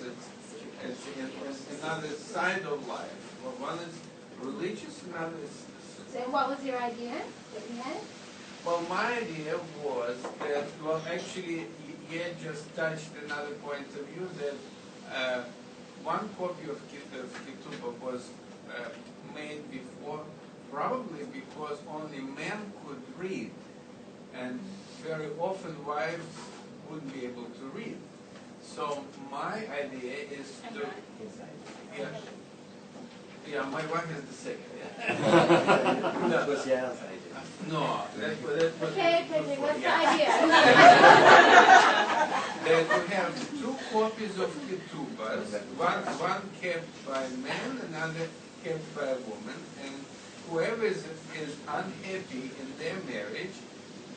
it's another side of life. Well, one is religious, another is. So what was your idea that you had? Well, my idea was that, well, actually, Yed just touched another point of view, that one copy of Ketubah was made before, probably because only men could read, and very often wives wouldn't be able to read. So my idea is to, yeah, my wife is the second. That was Yael's idea. No, that was. Okay, what's the idea? That we have two copies of Ketubahs, one kept by men, another kept by a woman, and whoever is unhappy in their marriage,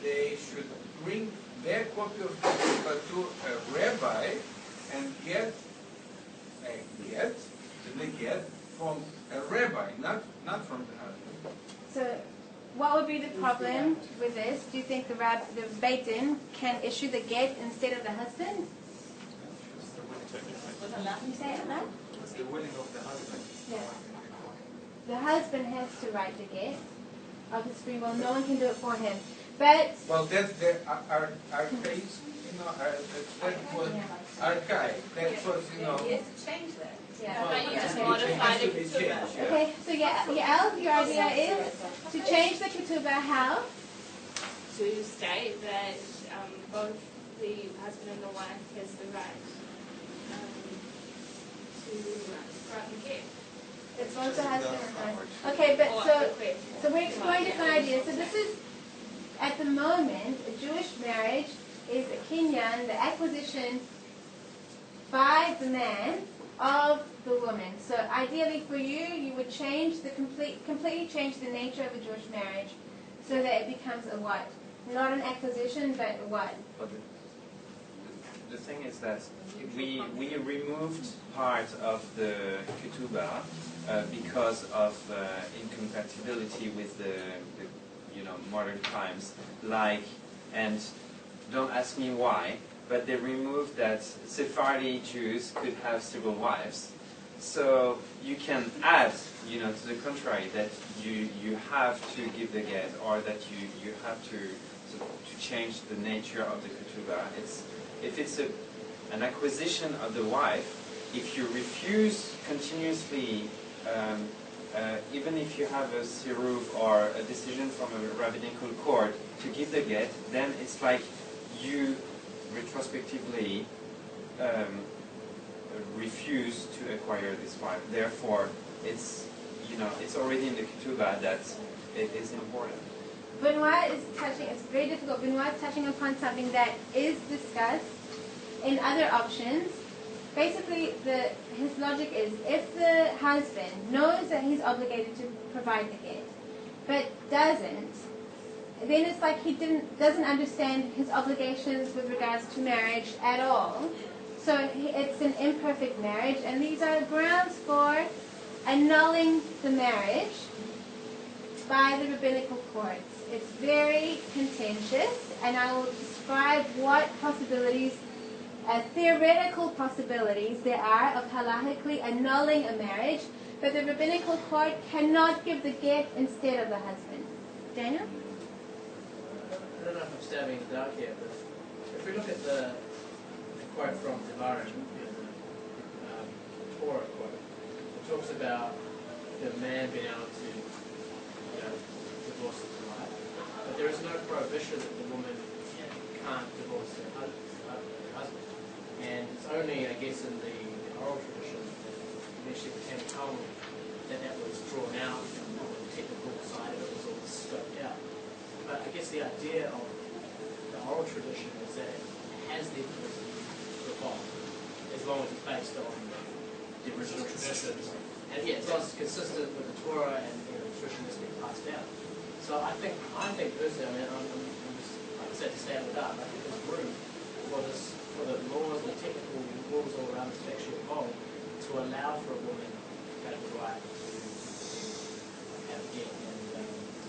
they should bring their copy of Ketubah to a rabbi and get from a rabbi, not from the husband. So, what would be the problem with this? Do you think the Beit Din can issue the get instead of the husband? You say it loud? It's the willing of the husband. Yeah. The husband has to write the get of his free will. No one can do it for him. But well, that's the archaic, that was archaic. That was, He has to change that. yeah. But you just modify the Ketubah. Okay, so Yael, your idea is to change the Ketubah how? To state that both the husband and the wife has the right to write the gift. It's both the husband and wife. Okay, but so we're exploring different ideas. So this is, at the moment, a Jewish marriage is a kinyan, the acquisition by the man of the woman. So ideally for you, you would change the completely change the nature of a Jewish marriage so that it becomes a what? Not an acquisition, but a what? But the thing is that we removed part of the ketubah because of incompatibility with the modern times. And don't ask me why, but they removed that Sephardi Jews could have several wives. So you can add, to the contrary, that you have to give the get, or that you have to change the nature of the ketubah. If it's an acquisition of the wife, if you refuse continuously, even if you have a siruv or a decision from a rabbinical court to give the get, then it's like you retrospectively refuse to acquire this wife. Therefore, it's already in the ketubah that it is important. Benoit is touching, it's very difficult, Benoit is touching upon something that is discussed in other options. Basically, his logic is, if the husband knows that he's obligated to provide the get, but doesn't, then it's like he doesn't understand his obligations with regards to marriage at all. So it's an imperfect marriage, and these are grounds for annulling the marriage by the rabbinical courts. It's very contentious, and I will describe what possibilities, theoretical possibilities there are of halachically annulling a marriage, but the rabbinical court cannot give the get instead of the husband. Daniel? I don't know if I'm stabbing in the dark here, but if we look at the quote from Devarim, the Orah quote, it talks about the man being able to divorce his wife, but there is no prohibition that the woman can't divorce her husband. And it's only, I guess, in the oral tradition that eventually became Talmud that was drawn out, and the technical side of it was all scoped out. But I guess the idea of the oral tradition is that it has the ability to evolve, as long as it's based on the original traditions. And yeah, as long as it's consistent with the Torah and the tradition that's been passed down. So I think personally, I mean, I'm just, like I said, to stand it up, I think there's room for the laws, the technical rules all around this to actually evolve to allow for a woman to have the right to have a get and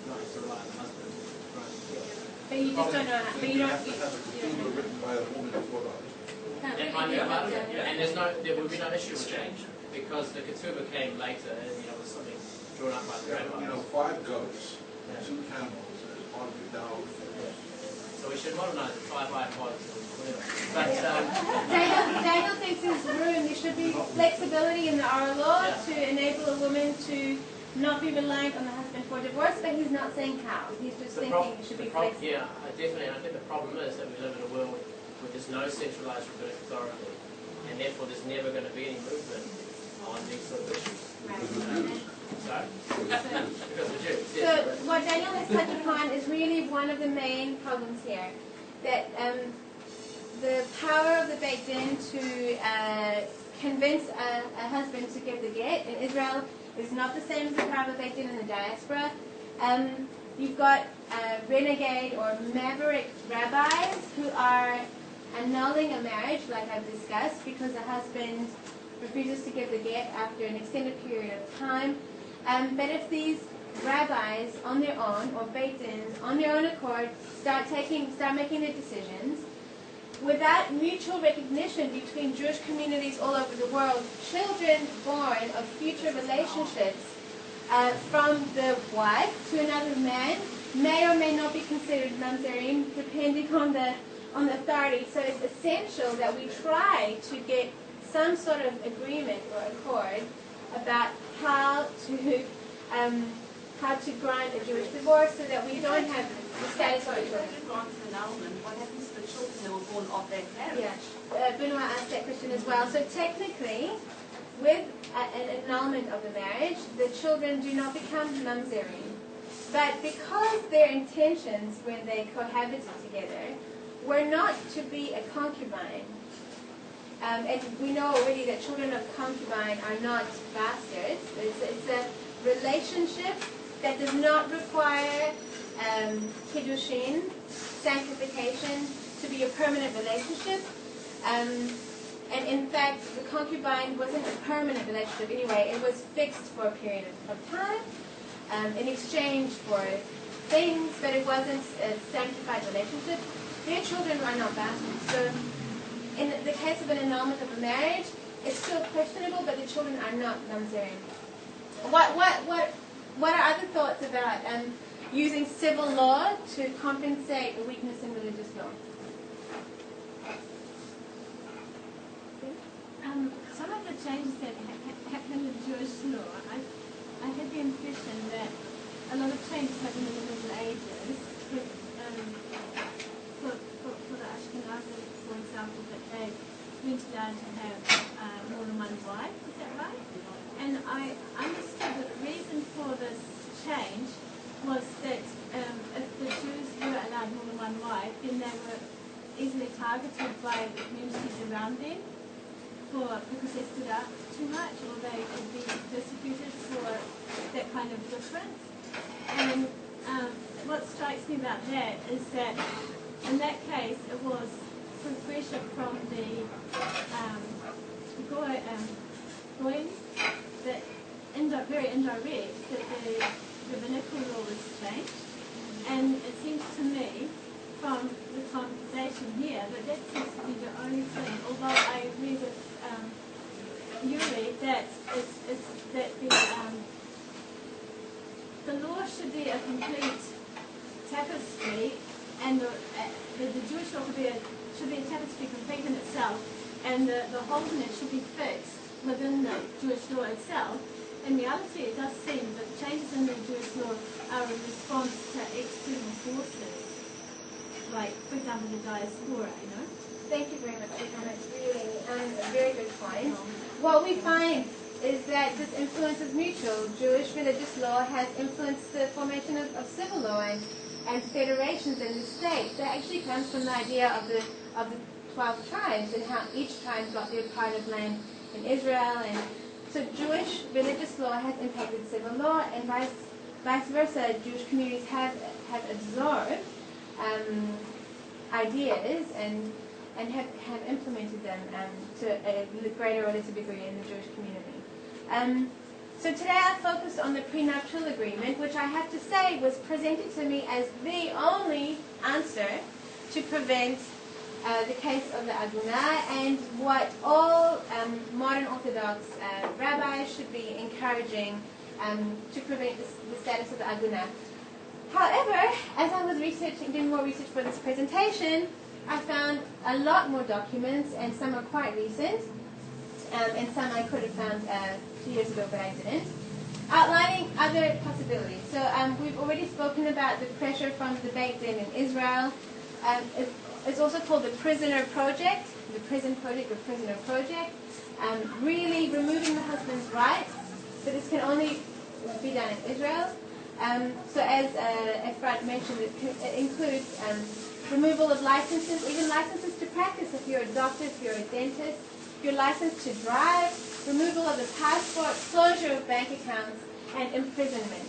not have to rely on the husband to run the get. But you just don't know how. But you don't. have to have a ketubah written by a woman before that. That might be a part of it, and there would be no issue with that because the ketubah came later and was something drawn up by the rabbis. 5 goats, 2 camels, as part of the dowry. So we should modernize it, 5 iPods, whatever. But Daniel thinks there's room. There should be flexibility in the oral law to enable a woman to not be reliant on the husband for divorce, but he's not saying how. He's just thinking it should be flexible. Yeah, definitely. And I think the problem is that we live in a world where there's no centralized rabbinic authority, and therefore there's never going to be any movement on these sort of issues. Sorry? Because of the Jews. So what Daniel has touched upon is really one of the main problems here, that the power of the Beit Din to convince a husband to give the get in Israel is not the same as the power of the Beit Din in the diaspora. You've got renegade or maverick rabbis who are annulling a marriage, like I've discussed, because the husband refuses to give the get after an extended period of time. But if these rabbis on their own, or Beit Dins on their own accord, start making their decisions, without mutual recognition between Jewish communities all over the world, children born of future relationships from the wife to another man may or may not be considered mamzerim, depending on the authority. So it's essential that we try to get some sort of agreement or accord about how to grant a Jewish divorce so that we don't have the status of children. What happens to the children that were born of that marriage? Yeah, Benoit asked that question as well. So technically, with an annulment of the marriage, the children do not become mamzerim. But because their intentions when they cohabited together were not to be a concubine, and we know already that children of concubine are not bastards. It's a relationship that does not require kiddushin, sanctification, to be a permanent relationship. And in fact, the concubine wasn't a permanent relationship anyway. It was fixed for a period of time in exchange for things, but it wasn't a sanctified relationship. Their children are not bastards. So in the case of an annulment of a marriage, it's still questionable, but the children are not mamzerim. What are other thoughts about using civil law to compensate a weakness in religious law? Some of the changes that happened in Jewish law, I had the impression that a lot of changes happened in the Middle Ages with, for the Ashkenazim, for example, that they weren't allowed to have more than one wife. Is that right? And I understood that the reason for this change was that if the Jews were allowed more than one wife, then they were easily targeted by the communities around them because they stood up too much, or they could be persecuted for that kind of difference. And what strikes me about that is that in that case it was through pressure from the goyim that very indirect that the rabbinical law was changed. And it seems to me from the conversation here, but that seems to be the only thing. Although I agree with Yuri that the law should be a complete tapestry, and the Jewish law should be a tapestry complete in itself, and the holes in it should be fixed within the Jewish law itself. In reality, it does seem that changes in the Jewish law are a response to external forces, like, for example, the diaspora, you know? Thank you very much, Agunah. It's really a very good point. What we find is that this influence is mutual. Jewish religious law has influenced the formation of civil law and federations in the state. That actually comes from the idea of the 12 tribes and how each tribe got their part of land in Israel. And so Jewish religious law has impacted civil law, and vice versa. Jewish communities have absorbed ideas and have implemented them to a greater or lesser degree in the Jewish community. So today I focused on the prenuptial agreement, which I have to say was presented to me as the only answer to prevent the case of the Agunah, and what all modern Orthodox rabbis should be encouraging to prevent the status of the Agunah. However, as I was doing more research for this presentation, I found a lot more documents, and some are quite recent, and some I could have found 2 years ago, but I didn't, outlining other possibilities. So we've already spoken about the pressure from the Beit Din in Israel. It's also called the Prisoner Project, the Prison Project or Prisoner Project, really removing the husband's rights, but this can only be done in Israel. So as Efrat mentioned, it includes removal of licenses, even licenses to practice if you're a doctor, if you're a dentist, your license to drive, removal of the passport, closure of bank accounts, and imprisonment,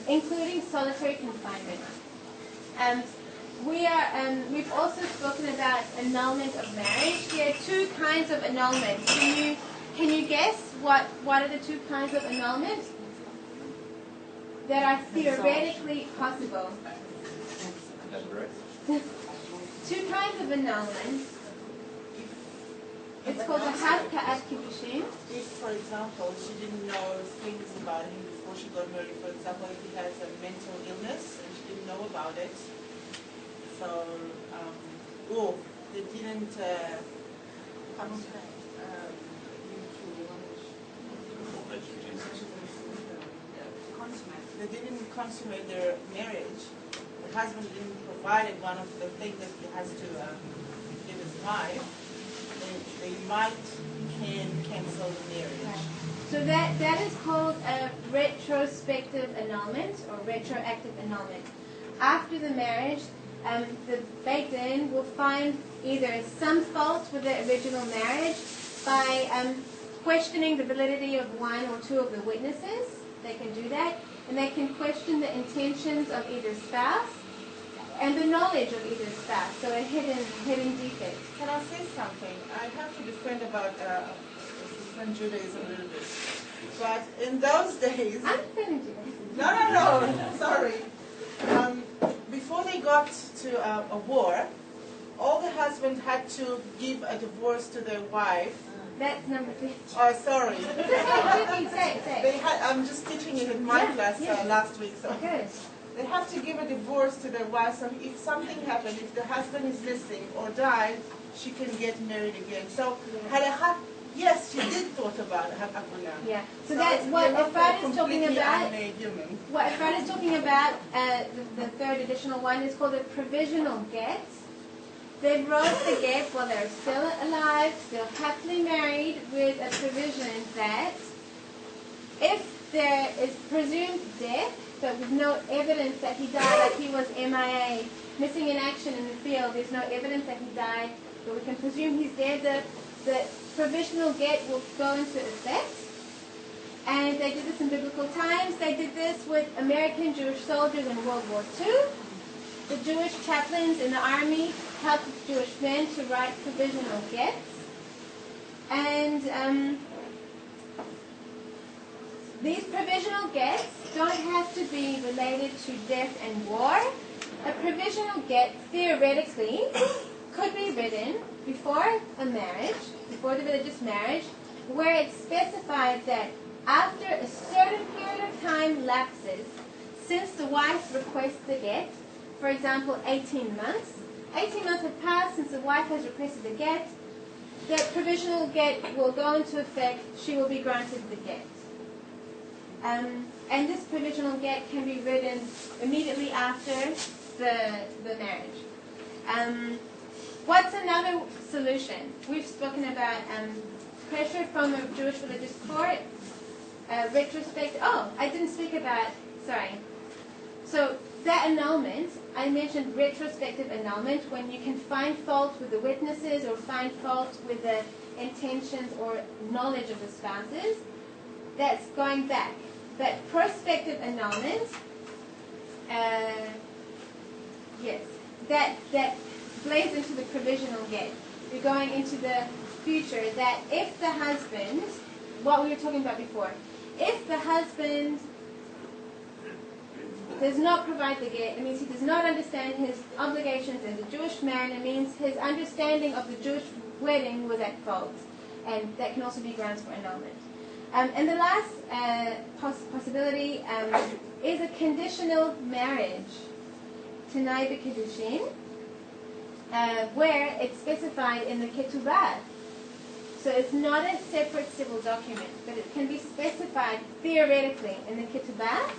including solitary confinement. We've also spoken about annulment of marriage. There are two kinds of annulment. Can you guess what are the two kinds of annulment that are theoretically possible? Two kinds of annulment. It's called the Havka ad Kiddushin. If, for example, she didn't know things about him before she got married, for example, if he has a mental illness and she didn't know about it, so, they didn't consummate their marriage. The husband didn't provide one of the things that he has to give his wife. They can cancel the marriage. So that is called a retrospective annulment or retroactive annulment. After the marriage, the Beit Din will find either some fault with the original marriage by questioning the validity of one or two of the witnesses. They can do that. And they can question the intentions of either spouse and the knowledge of either spouse. So a hidden defect. Can I say something? I have to defend about Judaism a little bit. But in those days... I'm defending Judaism. No, sorry. Before they got to a war, all the husband had to give a divorce to their wife. That's number 50. Oh, sorry. Say. I'm just teaching it in my class last week. So good. They have to give a divorce to their wife. So if something happened, if the husband is missing or died, she can get married again. So halacha, yes, she did thought about Agunah. Yeah. So that's what Efrat is talking about. What What Efrat is talking about, the third additional one, is called a provisional get. They wrote the get while they're still alive, still happily married, with a provision that if there is presumed death, but with no evidence that he died, like he was MIA, missing in action in the field, there's no evidence that he died, but we can presume he's dead, the provisional get will go into effect. And they did this in biblical times. They did this with American Jewish soldiers in World War II. The Jewish chaplains in the army helped Jewish men to write provisional gets. And these provisional gets don't have to be related to death and war. a provisional get theoretically could be written before a marriage, before the religious marriage, where it's specified that after a certain period of time lapses since the wife requests the get, for example, 18 months. 18 months have passed since the wife has requested the get. The provisional get will go into effect. She will be granted the get. And this provisional get can be written immediately after the marriage. What's another solution? We've spoken about pressure from a Jewish religious court, retrospect. Oh, I didn't speak about, sorry. So that annulment, I mentioned retrospective annulment, when you can find fault with the witnesses or find fault with the intentions or knowledge of the spouses. That's going back. But prospective annulment, yes, that plays into the provisional get. You're going into the future, that if the husband, what we were talking about before, if the husband does not provide the get, it means he does not understand his obligations as a Jewish man. It means his understanding of the Jewish wedding was at fault. And that can also be grounds for annulment. And the last possibility is a conditional marriage, Tanai b'Kiddushin, where it's specified in the Ketubah. So it's not a separate civil document, but it can be specified theoretically in the Ketubah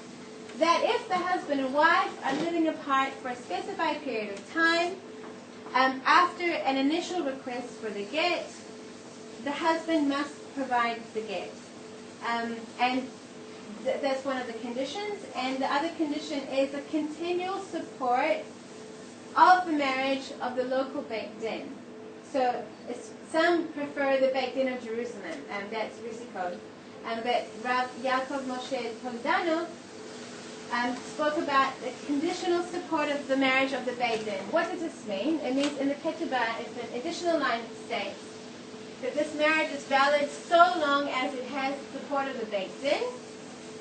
that if the husband and wife are living apart for a specified period of time, after an initial request for the get, the husband must provide the get. And that's one of the conditions. And the other condition is a continual support of the marriage of the local Beit Din. So some prefer the Beit Din of Jerusalem, and that's Risikot. But Rav Yaakov Moshe Toledano spoke about the conditional support of the marriage of the Beit Din. What does this mean? It means in the Ketubah, it's an additional line that states that this marriage is valid so long as it has support of the Beit Din.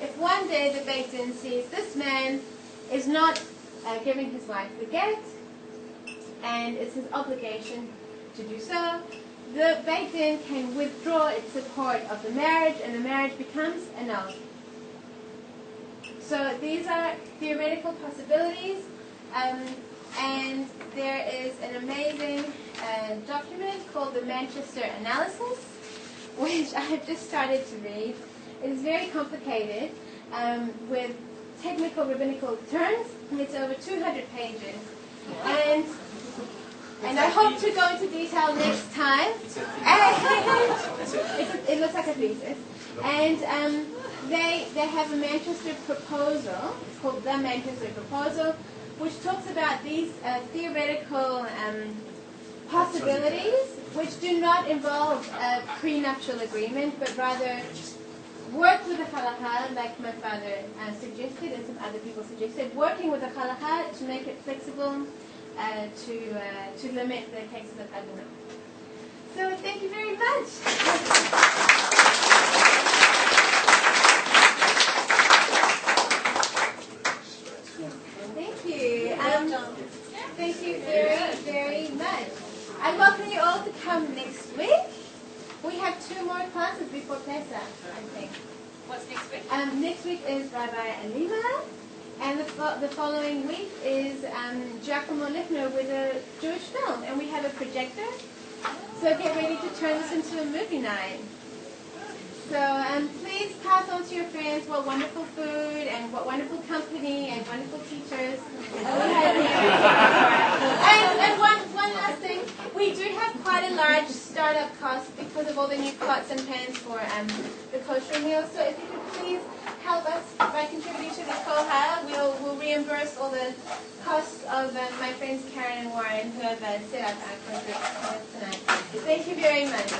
If one day the Beit Din sees this man is not giving his wife the get, and it's his obligation to do so, the Beit Din can withdraw its support of the marriage, and the marriage becomes annulled. So these are theoretical possibilities, and there is an amazing document called the Manchester Analysis, which I have just started to read. It is very complicated with technical rabbinical terms. It's over 200 pages. And I hope to go into detail next time. It looks like a thesis. And they have a Manchester proposal. It's called the Manchester Proposal, which talks about these theoretical possibilities, which do not involve a prenuptial agreement, but rather work with the halakha, like my father suggested and some other people suggested, working with the halakha to make it flexible, to limit the cases of Agunah. So thank you very much. Thank you. Thank you very, very much. I welcome you all to come next week. We have 2 more classes before Pesach, I think. What's next week? Next week is Rabbi Alima, and the following week is Giacomo Lifner with a Jewish film, and we have a projector. So get ready to turn this into a movie night. So please pass on to your friends what wonderful food and what wonderful company and wonderful teachers we have here. And one last thing, we do have quite a large startup cost because of all the new pots and pans for the kosher meal. So if you could please help us by contributing to this koha, we'll reimburse all the costs of my friends Karen and Warren who have set up our kosher tonight. Thank you very much.